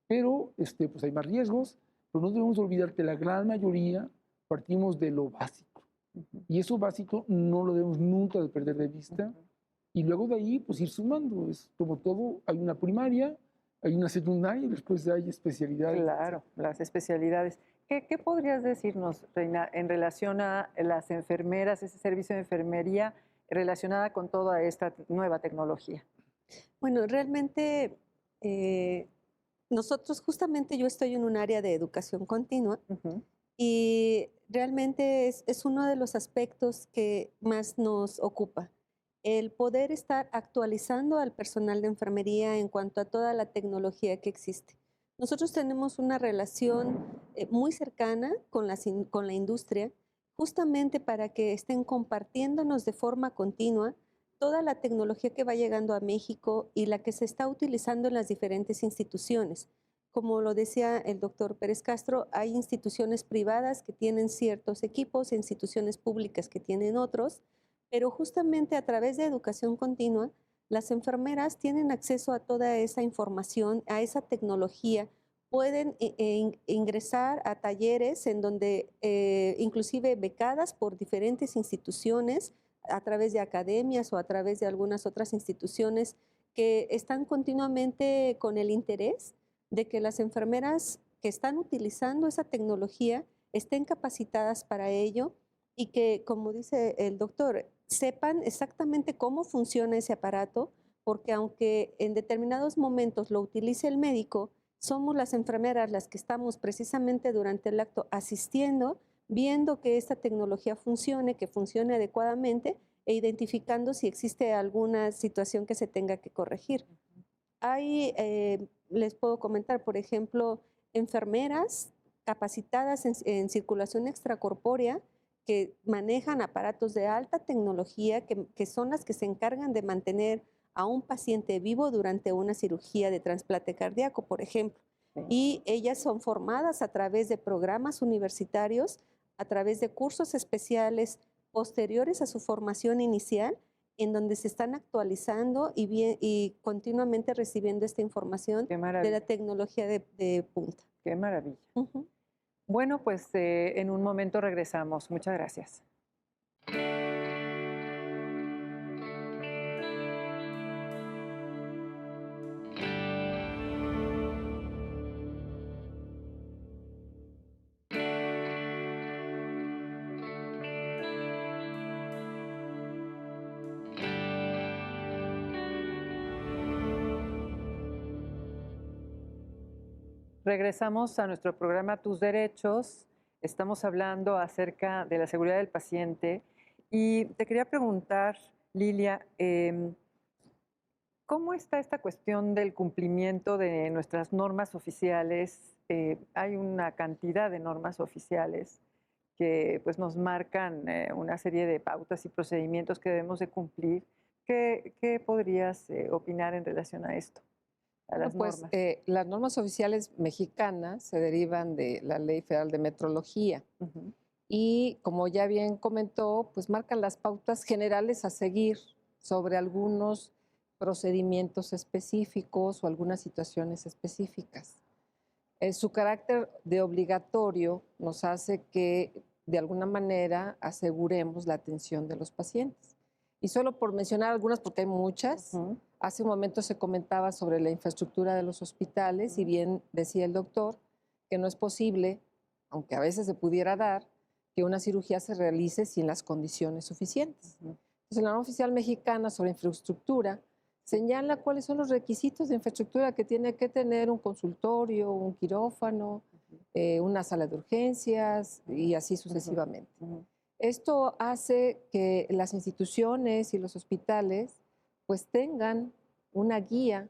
B: pero pues hay más riesgos, pero no debemos olvidar que la gran mayoría partimos de lo básico.
A: Ujú,
B: Y eso básico no lo debemos nunca de perder de vista.
A: ujú.
B: Y luego de ahí, pues ir sumando. Es como todo, hay una primaria, hay una secundaria y después hay especialidades,
A: Claro,
B: etc.
A: las especialidades. ¿Qué podrías decirnos, Reina, en relación a las enfermeras, ese servicio de enfermería relacionada con toda esta nueva tecnología?
D: Bueno, realmente eh, nosotros justamente yo estoy en un área de educación continua
A: Ujú,
D: y realmente es uno de los aspectos que más nos ocupa, el poder estar actualizando al personal de enfermería en cuanto a toda la tecnología que existe. Nosotros tenemos una relación muy cercana con con la industria, justamente para que estén compartiéndonos de forma continua toda la tecnología que va llegando a México y la que se está utilizando en las diferentes instituciones. Como lo decía el doctor Pérez Castro, hay instituciones privadas que tienen ciertos equipos, instituciones públicas que tienen otros, pero justamente a través de educación continua, las enfermeras tienen acceso a toda esa información, a esa tecnología, pueden ingresar a talleres en donde inclusive becadas por diferentes instituciones, a través de academias o a través de algunas otras instituciones que están continuamente con el interés de que las enfermeras que están utilizando esa tecnología estén capacitadas para ello y que, como dice el doctor, sepan exactamente cómo funciona ese aparato, porque aunque en determinados momentos lo utilice el médico, somos las enfermeras las que estamos precisamente durante el acto asistiendo, viendo que esta tecnología funcione, que funcione adecuadamente e identificando si existe alguna situación que se tenga que corregir. Hay, les puedo comentar, por ejemplo, enfermeras capacitadas en circulación extracorpórea que manejan aparatos de alta tecnología, que son las que se encargan de mantener a un paciente vivo durante una cirugía de trasplante cardíaco, por ejemplo.
A: sí.
D: Y ellas son formadas a través de programas universitarios, a través de cursos especiales posteriores a su formación inicial en donde se están actualizando y continuamente recibiendo esta información
A: Qué
D: de la
A: maravilla,
D: tecnología de punta.
A: qué maravilla.
D: Ujú.
A: Bueno, pues en un momento regresamos. Muchas gracias. Regresamos a nuestro programa Tus Derechos. Estamos hablando acerca de la seguridad del paciente y te quería preguntar, Lilia, ¿cómo está esta cuestión del cumplimiento de nuestras normas oficiales? Hay una cantidad de normas oficiales que pues, nos marcan una serie de pautas y procedimientos que debemos de cumplir. ¿Qué podrías opinar en relación a esto, a
C: Bueno,
A: las
C: pues
A: normas?
C: las normas oficiales mexicanas se derivan de la Ley Federal de Metrología
A: Ujú,
C: y, como ya bien comentó, pues marcan las pautas generales a seguir sobre algunos procedimientos específicos o algunas situaciones específicas. Su carácter de obligatorio nos hace que de alguna manera aseguremos la atención de los pacientes. Y solo por mencionar algunas, porque hay muchas,
A: ujú,
C: hace un momento se comentaba sobre la infraestructura de los hospitales y
A: ujú.
C: bien decía el doctor que no es posible, aunque a veces se pudiera dar, que una cirugía se realice sin las condiciones suficientes.
A: Ujú.
C: Entonces, la norma oficial mexicana sobre infraestructura señala cuáles son los requisitos de infraestructura que tiene que tener un consultorio, un quirófano, una sala de urgencias y así
A: Ujú,
C: sucesivamente.
A: ujú.
C: Esto hace que las instituciones y los hospitales pues tengan una guía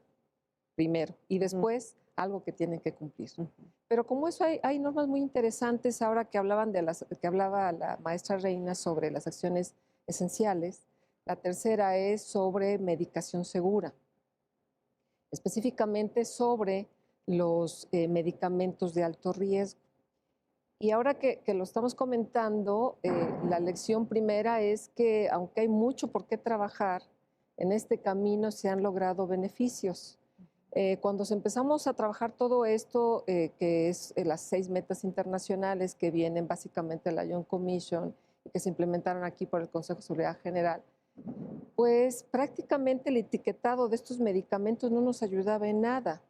C: primero y
A: Ujú,
C: después algo que tienen que cumplir.
A: ujú.
C: Pero como eso hay normas muy interesantes ahora que hablaban que hablaba la maestra Reina sobre las acciones esenciales. La tercera es sobre medicación segura, específicamente sobre los medicamentos de alto riesgo. Y ahora que lo estamos comentando, la lección primera es que aunque hay mucho por qué trabajar, en este camino se han logrado beneficios. Cuando empezamos a trabajar todo esto, que es las 6 metas internacionales que vienen básicamente de la Young Commission y que se implementaron aquí por el Consejo de Seguridad General, pues prácticamente el etiquetado de estos medicamentos no nos ayudaba en nada.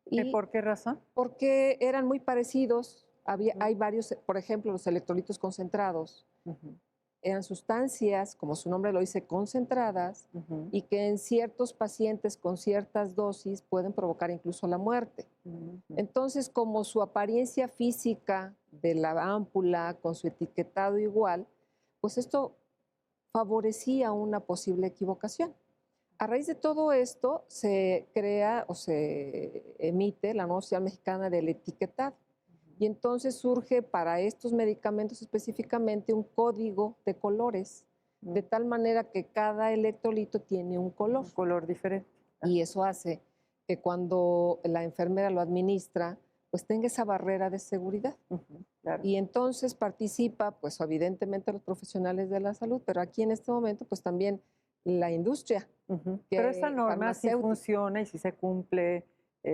C: Y
A: ¿Por qué razón?
C: porque eran muy parecidos.
A: Ujú.
C: Hay varios, por ejemplo, los electrolitos concentrados.
A: Ujú,
C: Eran sustancias, como su nombre lo dice, concentradas
A: ujú,
C: y que en ciertos pacientes con ciertas dosis pueden provocar incluso la muerte.
A: ujú.
C: Entonces, como su apariencia física de la ámpula con su etiquetado igual, pues esto favorecía una posible equivocación. A raíz de todo esto se crea o se emite la nueva Sociedad Mexicana del Etiquetado. Y entonces surge para estos medicamentos específicamente un código de colores, de tal manera que cada electrolito tiene un color.
A: Un color diferente.
C: Y eso hace que cuando la enfermera lo administra, pues tenga esa barrera de seguridad.
A: Ujú, claro.
C: Y entonces participa, pues evidentemente los profesionales de la salud, pero aquí en este momento, pues también la industria
A: Ujú. Pero esa norma sí
C: farmacéutica.
A: funciona y sí se cumple,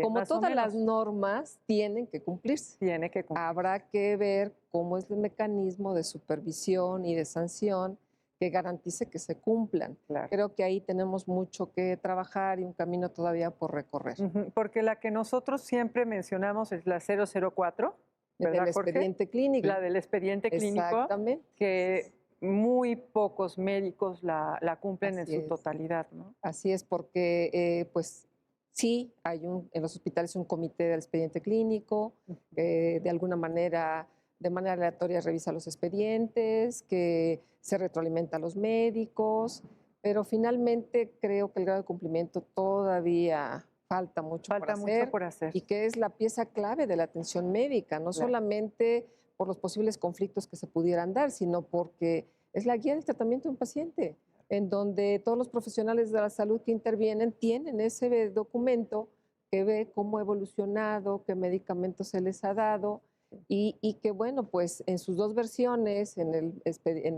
C: Como
A: más o
C: todas las
A: menos.
C: normas, tienen que cumplirse.
A: Tiene que cumplir.
C: Habrá que ver cómo es el mecanismo de supervisión y de sanción que garantice que se cumplan.
A: Claro.
C: Creo que ahí tenemos mucho que trabajar y un camino todavía por recorrer.
A: Ujú, porque la que nosotros siempre mencionamos es la 004, ¿verdad,
C: Del
A: Jorge?
C: expediente clínico.
A: La del expediente clínico,
C: Exactamente.
A: que muy pocos médicos la cumplen en
C: Así
A: su
C: es.
A: totalidad, ¿no?
C: Así es, porque pues sí, hay en los hospitales un comité del expediente clínico, que de alguna manera, de manera aleatoria revisa los expedientes, que se retroalimenta a los médicos, pero finalmente creo que el grado de cumplimiento todavía falta mucho por
A: Falta mucho
C: hacer
A: por hacer.
C: y que es la pieza clave de la atención médica, no
A: Claro.
C: solamente por los posibles conflictos que se pudieran dar, sino porque es la guía del tratamiento de un paciente en donde todos los profesionales de la salud que intervienen tienen ese documento que ve cómo ha evolucionado, qué medicamentos se les ha dado y que, bueno, pues en sus dos versiones, en el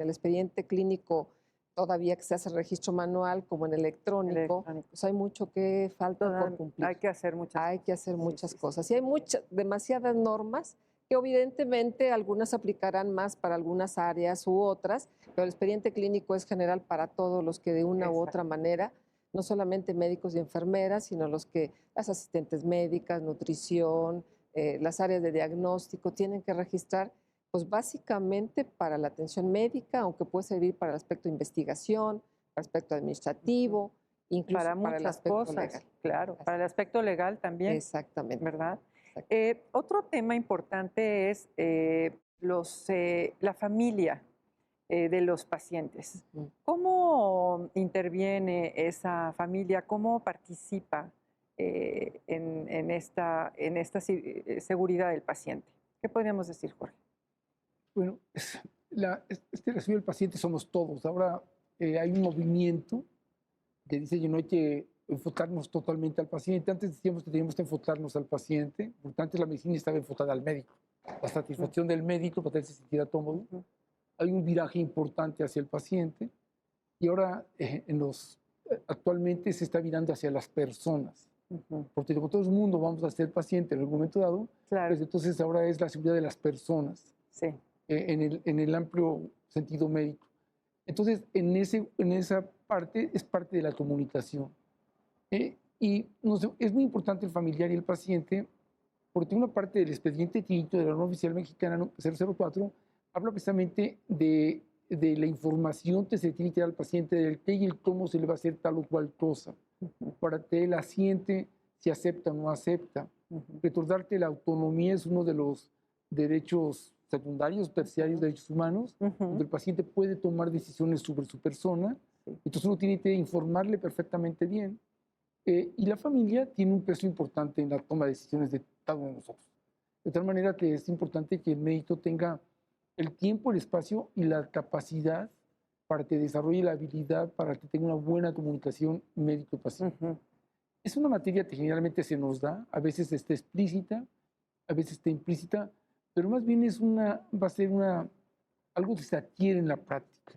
C: expediente clínico todavía que se hace registro manual como en electrónico,
A: Electrónico.
C: pues hay mucho que falta por cumplir.
A: Hay que hacer muchas
C: Hay que
A: cosas.
C: hacer
A: Sí,
C: muchas
A: sí, sí.
C: cosas. Y hay demasiadas normas que evidentemente algunas aplicarán más para algunas áreas u otras, pero el expediente clínico es general para todos los que de una u otra
A: Exacto.
C: manera, no solamente médicos y enfermeras, sino las asistentes médicas, nutrición, las áreas de diagnóstico, tienen que registrar, pues básicamente para la atención médica, aunque puede servir para el aspecto de investigación, para el aspecto administrativo, incluso
A: Para
C: para el
A: muchas
C: aspecto
A: cosas,
C: legal.
A: claro.
C: Así
A: Para el aspecto legal también,
C: Exactamente.
A: ¿verdad?
C: Exacto.
A: Otro tema importante es la familia de los pacientes.
C: Ujú.
A: ¿Cómo interviene esa familia? ¿Cómo participa en esta seguridad del paciente? ¿Qué podríamos decir, Jorge?
B: Bueno, la salud del paciente somos todos. Ahora hay un movimiento que dice que no hay que enfocarnos totalmente al paciente. Antes decíamos que teníamos que enfocarnos al paciente, porque antes la medicina estaba enfocada al médico. La satisfacción del médico para tenerse sentir cómodo.
A: Ujú.
B: Hay un viraje importante hacia el paciente y ahora actualmente se está virando hacia las personas.
A: Ujú.
B: Porque como todo el mundo vamos a ser paciente en algún momento dado,
A: Claro,
B: pues entonces ahora es la seguridad de las personas
A: sí.
B: en el amplio sentido médico. Entonces, en esa parte es parte de la comunicación. Y no sé, es muy importante el familiar y el paciente, porque una parte del expediente clínico de la norma oficial mexicana 004 habla precisamente de la información que se tiene que dar al paciente, del qué y el cómo se le va a hacer tal o cual cosa,
A: Ujú,
B: para que él asiente si acepta o no acepta.
A: ujú.
B: Recordar que la autonomía es uno de los derechos secundarios, terciarios, derechos humanos,
A: Ujú.
B: donde el paciente puede tomar decisiones sobre su persona.
A: Sí.
B: Entonces uno tiene que informarle perfectamente bien. Y la familia tiene un peso importante en la toma de decisiones de cada uno de nosotros. De tal manera que es importante que el médico tenga el tiempo, el espacio y la capacidad para que desarrolle la habilidad, para que tenga una buena comunicación médico-paciente.
A: Ujú.
B: Es una materia que generalmente se nos da, a veces está explícita, a veces está implícita, pero más bien va a ser algo que se adquiere en la práctica.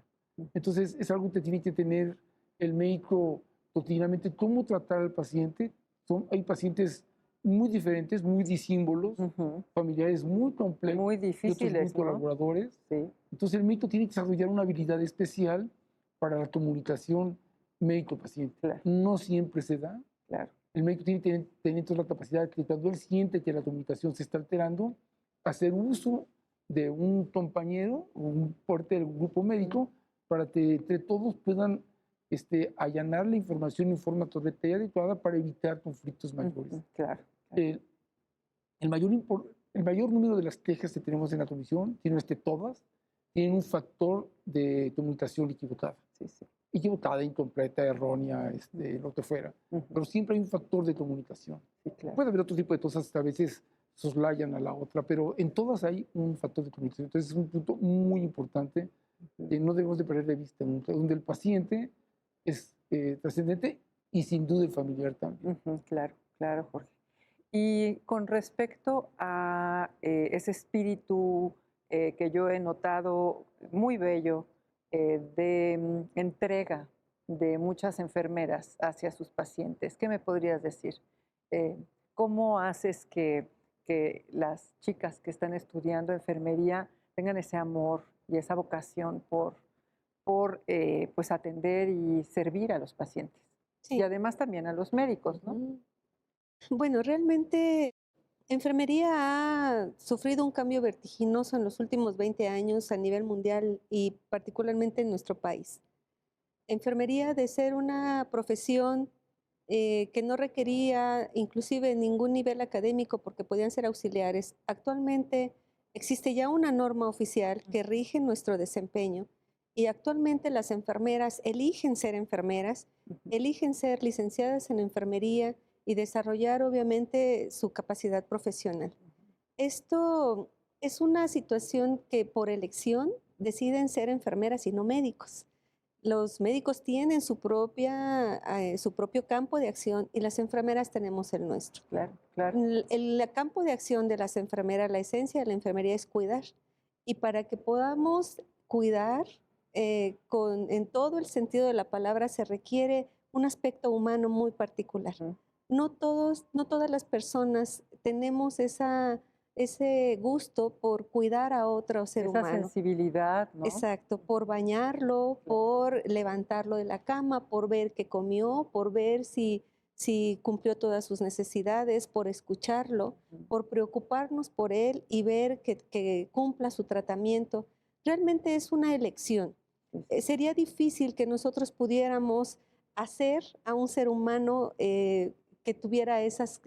B: Entonces, es algo que tiene que tener el médico cotidianamente, cómo tratar al paciente. Hay pacientes muy diferentes, muy disímbolos, familiares muy complejos,
A: Muy
B: y otros
A: difíciles,
B: muy
A: ¿no?
B: colaboradores.
A: Sí,
B: Entonces, el médico tiene que desarrollar una habilidad especial para la comunicación médico-paciente.
A: claro,
B: No siempre se da.
A: claro.
B: El médico tiene que tener entonces la capacidad de que cuando él siente que la comunicación se está alterando, hacer uso de un compañero o un parte del grupo médico para que entre todos puedan allanar la información en forma correcta y adecuada para evitar conflictos mayores.
A: Claro, claro.
B: El, el mayor número de las quejas que tenemos en la comisión, todas, tienen un factor de comunicación equivocada.
A: Sí, sí.
B: Equivocada, incompleta, errónea, lo que fuera. Pero siempre hay un factor de comunicación.
A: Sí, claro.
B: Puede haber otro tipo de cosas que a veces soslayan a la otra, pero en todas hay un factor de comunicación. Entonces es un punto muy importante que no debemos de perder de vista nunca, donde el paciente es trascendente y sin duda el familiar también.
A: Claro, claro, Jorge. Y con respecto a ese espíritu que yo he notado muy bello de entrega de muchas enfermeras hacia sus pacientes, ¿qué me podrías decir? Eh, ¿Cómo haces que las chicas que están estudiando enfermería tengan ese amor y esa vocación por pues atender y servir a los pacientes? Y
D: Sí.
A: además también a los médicos, ¿no?
D: Bueno, realmente enfermería ha sufrido un cambio vertiginoso en los últimos 20 años a nivel mundial y particularmente en nuestro país. Enfermería, de ser una profesión que no requería inclusive ningún nivel académico porque podían ser auxiliares, actualmente existe ya una norma oficial que rige nuestro desempeño y actualmente las enfermeras eligen ser enfermeras, eligen ser licenciadas en enfermería y desarrollar obviamente su capacidad profesional. Esto es una situación que por elección deciden ser enfermeras y no médicos. Los médicos tienen su propio campo de acción y las enfermeras tenemos el nuestro.
A: Claro, claro.
D: El campo de acción de las enfermeras, la esencia de la enfermería es cuidar. Y para que podamos cuidar en todo el sentido de la palabra se requiere un aspecto humano muy particular. No todas las personas tenemos ese gusto por cuidar a otro ser
A: Esa
D: humano.
A: sensibilidad, ¿no?
D: Exacto, por bañarlo, por levantarlo de la cama, por ver qué comió, por ver si cumplió todas sus necesidades, por escucharlo, por preocuparnos por él y ver que cumpla su tratamiento. Realmente es una elección. Sería difícil que nosotros pudiéramos hacer a un ser humano que tuviera esas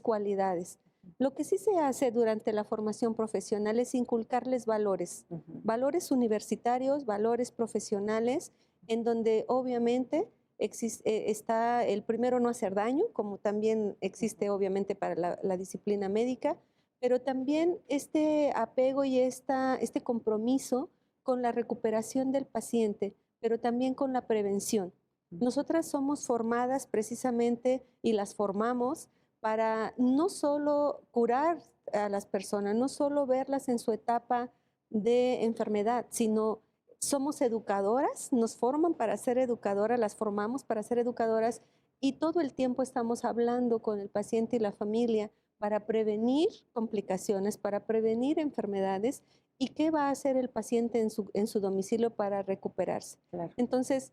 D: cualidades. Lo que sí se hace durante la formación profesional es inculcarles valores, valores universitarios, valores profesionales, en donde obviamente está el primero no hacer daño, como también existe obviamente para la disciplina médica, pero también este apego y este compromiso con la recuperación del paciente, pero también con la prevención. Nosotras somos formadas precisamente y las formamos para no solo curar a las personas, no solo verlas en su etapa de enfermedad, sino somos educadoras, nos forman para ser educadoras, las formamos para ser educadoras y todo el tiempo estamos hablando con el paciente y la familia para prevenir complicaciones, para prevenir enfermedades y qué va a hacer el paciente en su domicilio para recuperarse.
A: Claro.
D: Entonces,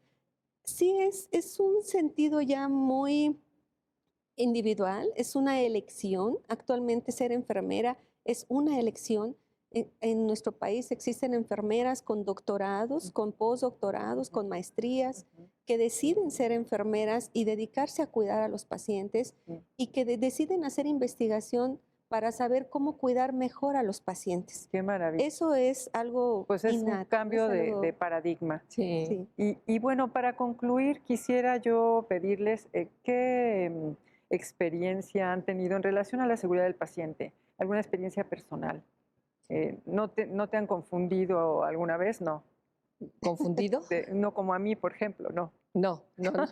D: sí es un sentido ya muy individual, es una elección. Actualmente ser enfermera es una elección. En nuestro país existen enfermeras con doctorados, con postdoctorados, con maestrías, que deciden ser enfermeras y dedicarse a cuidar a los pacientes y que deciden hacer investigación para saber cómo cuidar mejor a los pacientes.
A: Qué maravilla.
D: Eso es algo
A: Pues es
D: innato,
A: un cambio
D: es algo-
A: de paradigma.
C: Sí.
D: Sí.
A: Y bueno, para concluir, quisiera yo pedirles qué experiencia han tenido en relación a la seguridad del paciente, alguna experiencia personal. ¿No te han confundido alguna vez? No.
C: ¿Confundido?
A: No como a mí, por ejemplo, no.
C: No, no, no.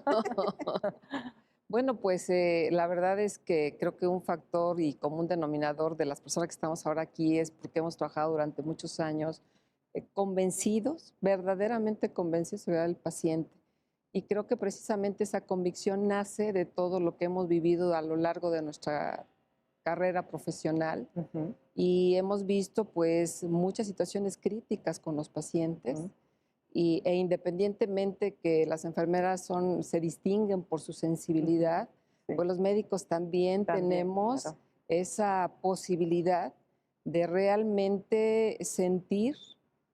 C: Bueno, pues la verdad es que creo que un factor y común denominador de las personas que estamos ahora aquí es porque hemos trabajado durante muchos años convencidos, verdaderamente convencidos de del paciente. Y creo que precisamente esa convicción nace de todo lo que hemos vivido a lo largo de nuestra carrera profesional
A: Ujú,
C: y hemos visto pues muchas situaciones críticas con los pacientes.
A: ujú.
C: E independientemente que las enfermeras se distinguen por su sensibilidad,
A: Sí,
C: pues los médicos también
A: también,
C: tenemos
A: claro.
C: esa posibilidad de realmente sentir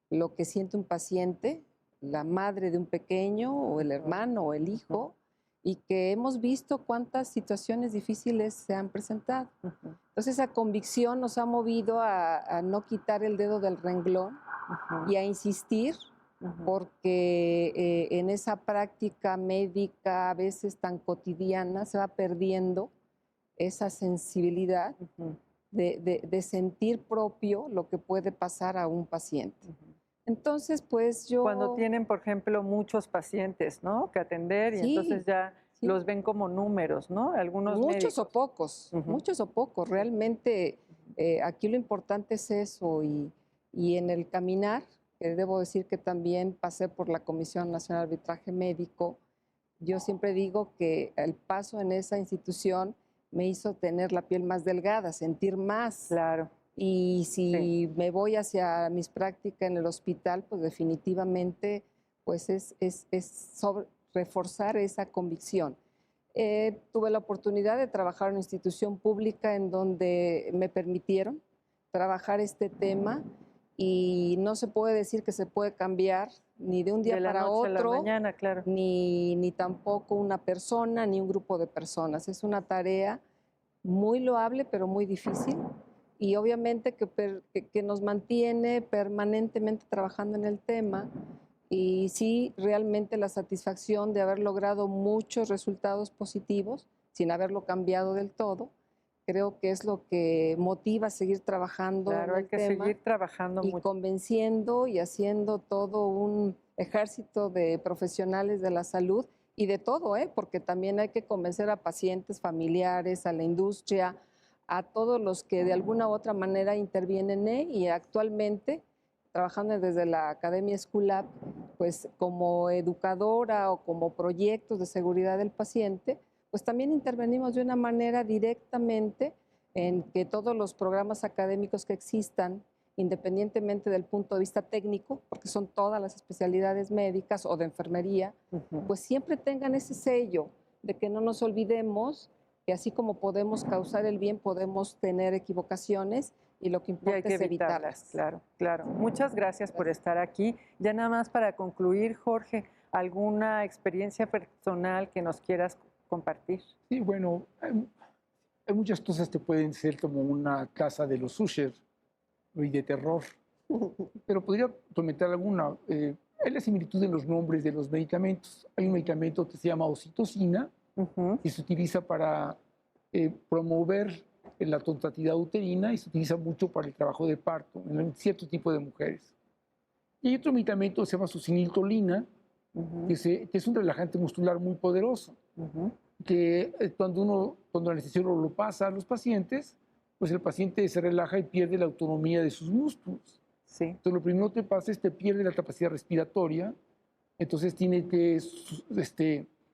C: lo que siente un paciente, la madre de un pequeño o el
A: Ujú,
C: hermano o el
A: ujú,
C: hijo, y que hemos visto cuántas situaciones difíciles se han presentado.
A: ujú,
C: Entonces esa convicción nos ha movido a no quitar el dedo del renglón
A: ujú,
C: y a insistir
A: ujú,
C: porque en esa práctica médica a veces tan cotidiana se va perdiendo esa sensibilidad
A: ujú,
C: de sentir propio lo que puede pasar a un paciente.
A: ujú.
C: Entonces, pues
A: Cuando
C: yo,
A: tienen, por ejemplo, muchos pacientes, ¿no? Que atender y entonces
C: sí,
A: ya
C: sí,
A: los ven como números, ¿no? Algunos médicos. Ujú,
C: muchos o pocos,
A: sí,
C: realmente aquí lo importante es eso y en el caminar, que debo decir que también pasé por la Comisión Nacional de Arbitraje Médico. Yo siempre digo que el paso en esa institución me hizo tener la piel más delgada, sentir más.
A: claro,
C: Y
A: sí.
C: si me voy hacia mis prácticas en el hospital, pues definitivamente pues reforzar esa convicción. Tuve la oportunidad de trabajar en una institución pública en donde me permitieron trabajar este tema y no se puede decir que se puede cambiar ni de un
A: De
C: día
A: la
C: para
A: noche a la
C: otro,
A: mañana, claro.
C: ni tampoco una persona, ni un grupo de personas. Es una tarea muy loable, pero muy difícil. Y obviamente que nos mantiene permanentemente trabajando en el tema. Y sí, realmente la satisfacción de haber logrado muchos resultados positivos sin haberlo cambiado del todo, creo que es lo que motiva a seguir trabajando en
A: Claro, hay
C: el
A: que
C: tema
A: seguir trabajando
C: y
A: mucho.
C: convenciendo y haciendo todo un ejército de profesionales de la salud y de todo, porque también hay que convencer a pacientes, familiares, a la industria, a todos los que de alguna u otra manera intervienen y actualmente trabajando desde la Academia School pues como educadora o como proyectos de seguridad del paciente, pues también intervenimos de una manera directamente en que todos los programas académicos que existan independientemente del punto de vista técnico, porque son todas las especialidades médicas o de enfermería,
A: Ujú.
C: pues siempre tengan ese sello de que no nos olvidemos que así como podemos causar el bien, podemos tener equivocaciones y lo que
A: Y hay
C: importa
A: que
C: es
A: evitarlas,
C: evitarlas.
A: claro, claro. Muchas gracias por
C: Gracias.
A: estar aquí. Ya nada más para concluir, Jorge, ¿alguna experiencia personal que nos quieras compartir?
B: Sí, bueno, hay muchas cosas que pueden ser como una casa de los Usher y de terror, pero podría comentar alguna. Hay la similitud en los nombres de los medicamentos. Hay un medicamento que se llama oxitocina,
A: Ujú,
B: que se utiliza para promover la tontatividad uterina y se utiliza mucho para el trabajo de parto en cierto tipo de mujeres. Y hay otro medicamento que se llama succinilcolina,
A: ujú,
B: que es un relajante muscular muy poderoso,
A: ujú.
B: que cuando el anestesiólogo lo pasa a los pacientes, pues el paciente se relaja y pierde la autonomía de sus músculos.
A: Sí,
B: Entonces, lo primero que pasa es que pierde la capacidad respiratoria, entonces tiene que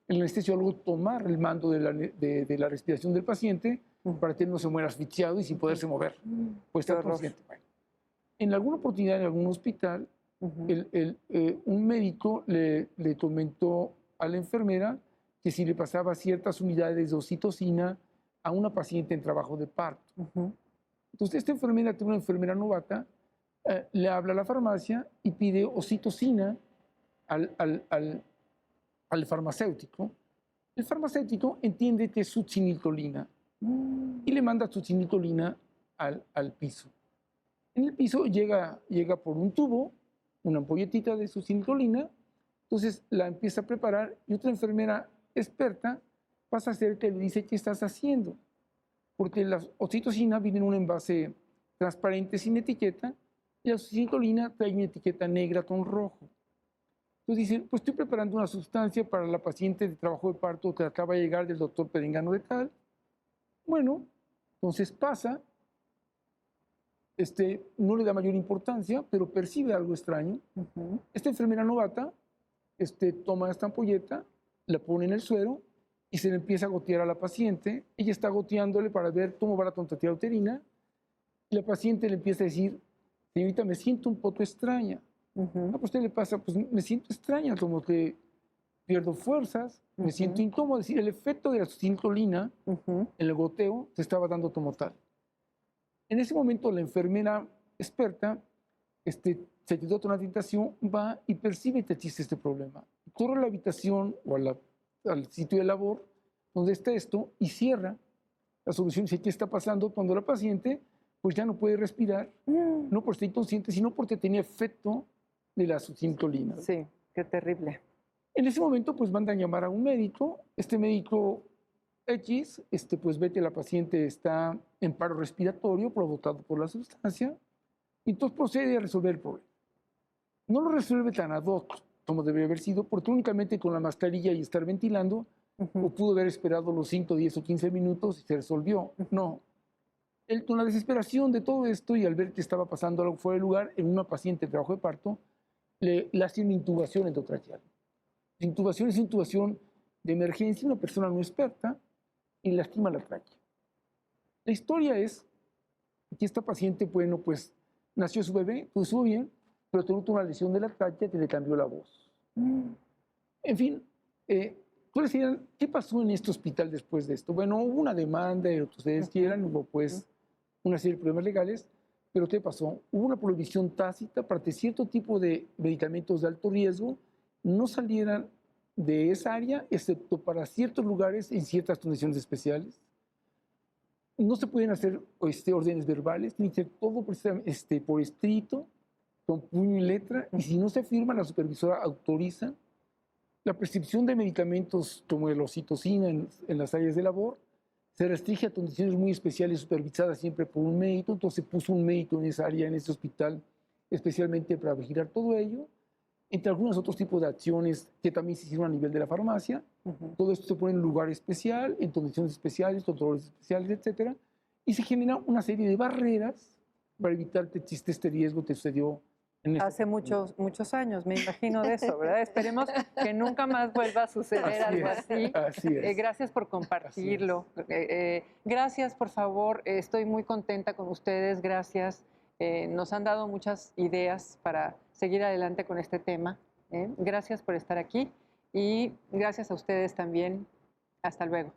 B: el anestesiólogo tomar el mando de la respiración del paciente para que no se muera asfixiado y sin poderse mover, pues
A: qué
B: está
A: horror.
B: consciente. Bueno, en alguna oportunidad, en algún hospital,
A: Ujú,
B: un médico le comentó a la enfermera que si le pasaba ciertas unidades de oxitocina a una paciente en trabajo de parto.
A: ujú,
B: Entonces, esta enfermera, que es una enfermera novata, le habla a la farmacia y pide oxitocina al farmacéutico. El farmacéutico entiende que es succinilcolina y le manda succinilcolina al piso. En el piso llega por un tubo, una ampolletita de succinilcolina, entonces la empieza a preparar y otra enfermera experta pasa a ser que le dice: ¿qué estás haciendo? Porque la oxitocina viene en un envase transparente sin etiqueta y la succinilcolina trae una etiqueta negra con rojo. Entonces dicen, pues estoy preparando una sustancia para la paciente de trabajo de parto que acaba de llegar del doctor Perengano de tal. Bueno, entonces pasa, no le da mayor importancia, pero percibe algo extraño. Esta enfermera novata toma esta ampolleta, la pone en el suero y se le empieza a gotear a la paciente. Ella está goteándole para ver cómo va la contractura uterina. Y la paciente le empieza a decir, señorita, me siento un poco extraña. Ah, pues a usted le pasa, pues me siento extraña, como que pierdo fuerzas, me siento incómodo. Es decir, el efecto de la succintilina en el goteo se estaba dando como tal. En ese momento la enfermera experta se quedó con una tentación, va y percibe que existe este problema. Corre a la habitación o al sitio de labor donde está esto y cierra la solución. Dice, ¿qué está pasando? Cuando la paciente pues ya no puede respirar, no por estar inconsciente, sino porque tenía efecto de la succintilina.
A: Sí, qué terrible.
B: En ese momento pues mandan llamar a un médico. Este médico X, pues ve que la paciente está en paro respiratorio provocado por la sustancia y entonces procede a resolver el problema. No lo resuelve tan ad hoc como debería haber sido, porque únicamente con la mascarilla y estar ventilando, o pudo haber esperado los 5, 10 o 15 minutos y se resolvió. No. Él, con la desesperación de todo esto y al ver que estaba pasando algo fuera de lugar en una paciente de trabajo de parto, le hace una intubación endotraqueal. La intubación es una intubación de emergencia, una persona no experta, y lastima la tráquea. La historia es que esta paciente, bueno, pues nació su bebé, todo estuvo bien, pero tuvo una lesión de la tráquea que le cambió la voz. En fin, ¿cuáles serían? ¿Qué pasó en este hospital después de esto? Bueno, hubo una demanda, lo que ustedes quieran, hubo pues una serie de problemas legales, pero ¿qué pasó? Hubo una prohibición tácita para que cierto tipo de medicamentos de alto riesgo no salieran de esa área, excepto para ciertos lugares en ciertas condiciones especiales. No se pueden hacer órdenes verbales, tiene que ser todo por escrito, con puño y letra, y si no se firma, la supervisora autoriza la prescripción de medicamentos como el oxitocina en las áreas de labor. Se restringe a condiciones muy especiales supervisadas siempre por un médico, entonces se puso un médico en esa área, en ese hospital, especialmente para vigilar todo ello, entre algunos otros tipos de acciones que también se hicieron a nivel de la farmacia. Todo esto se pone en un lugar especial, en condiciones especiales, controles especiales, etc. Y se genera una serie de barreras para evitar que existe este riesgo que sucedió en
A: Hace muchos años, me imagino de eso, ¿verdad? Esperemos que nunca más vuelva a suceder algo así.
B: Así es.
A: Gracias por compartirlo. Gracias, por favor. Estoy muy contenta con ustedes. Gracias. Nos han dado muchas ideas para seguir adelante con este tema. Gracias por estar aquí y gracias a ustedes también. Hasta luego.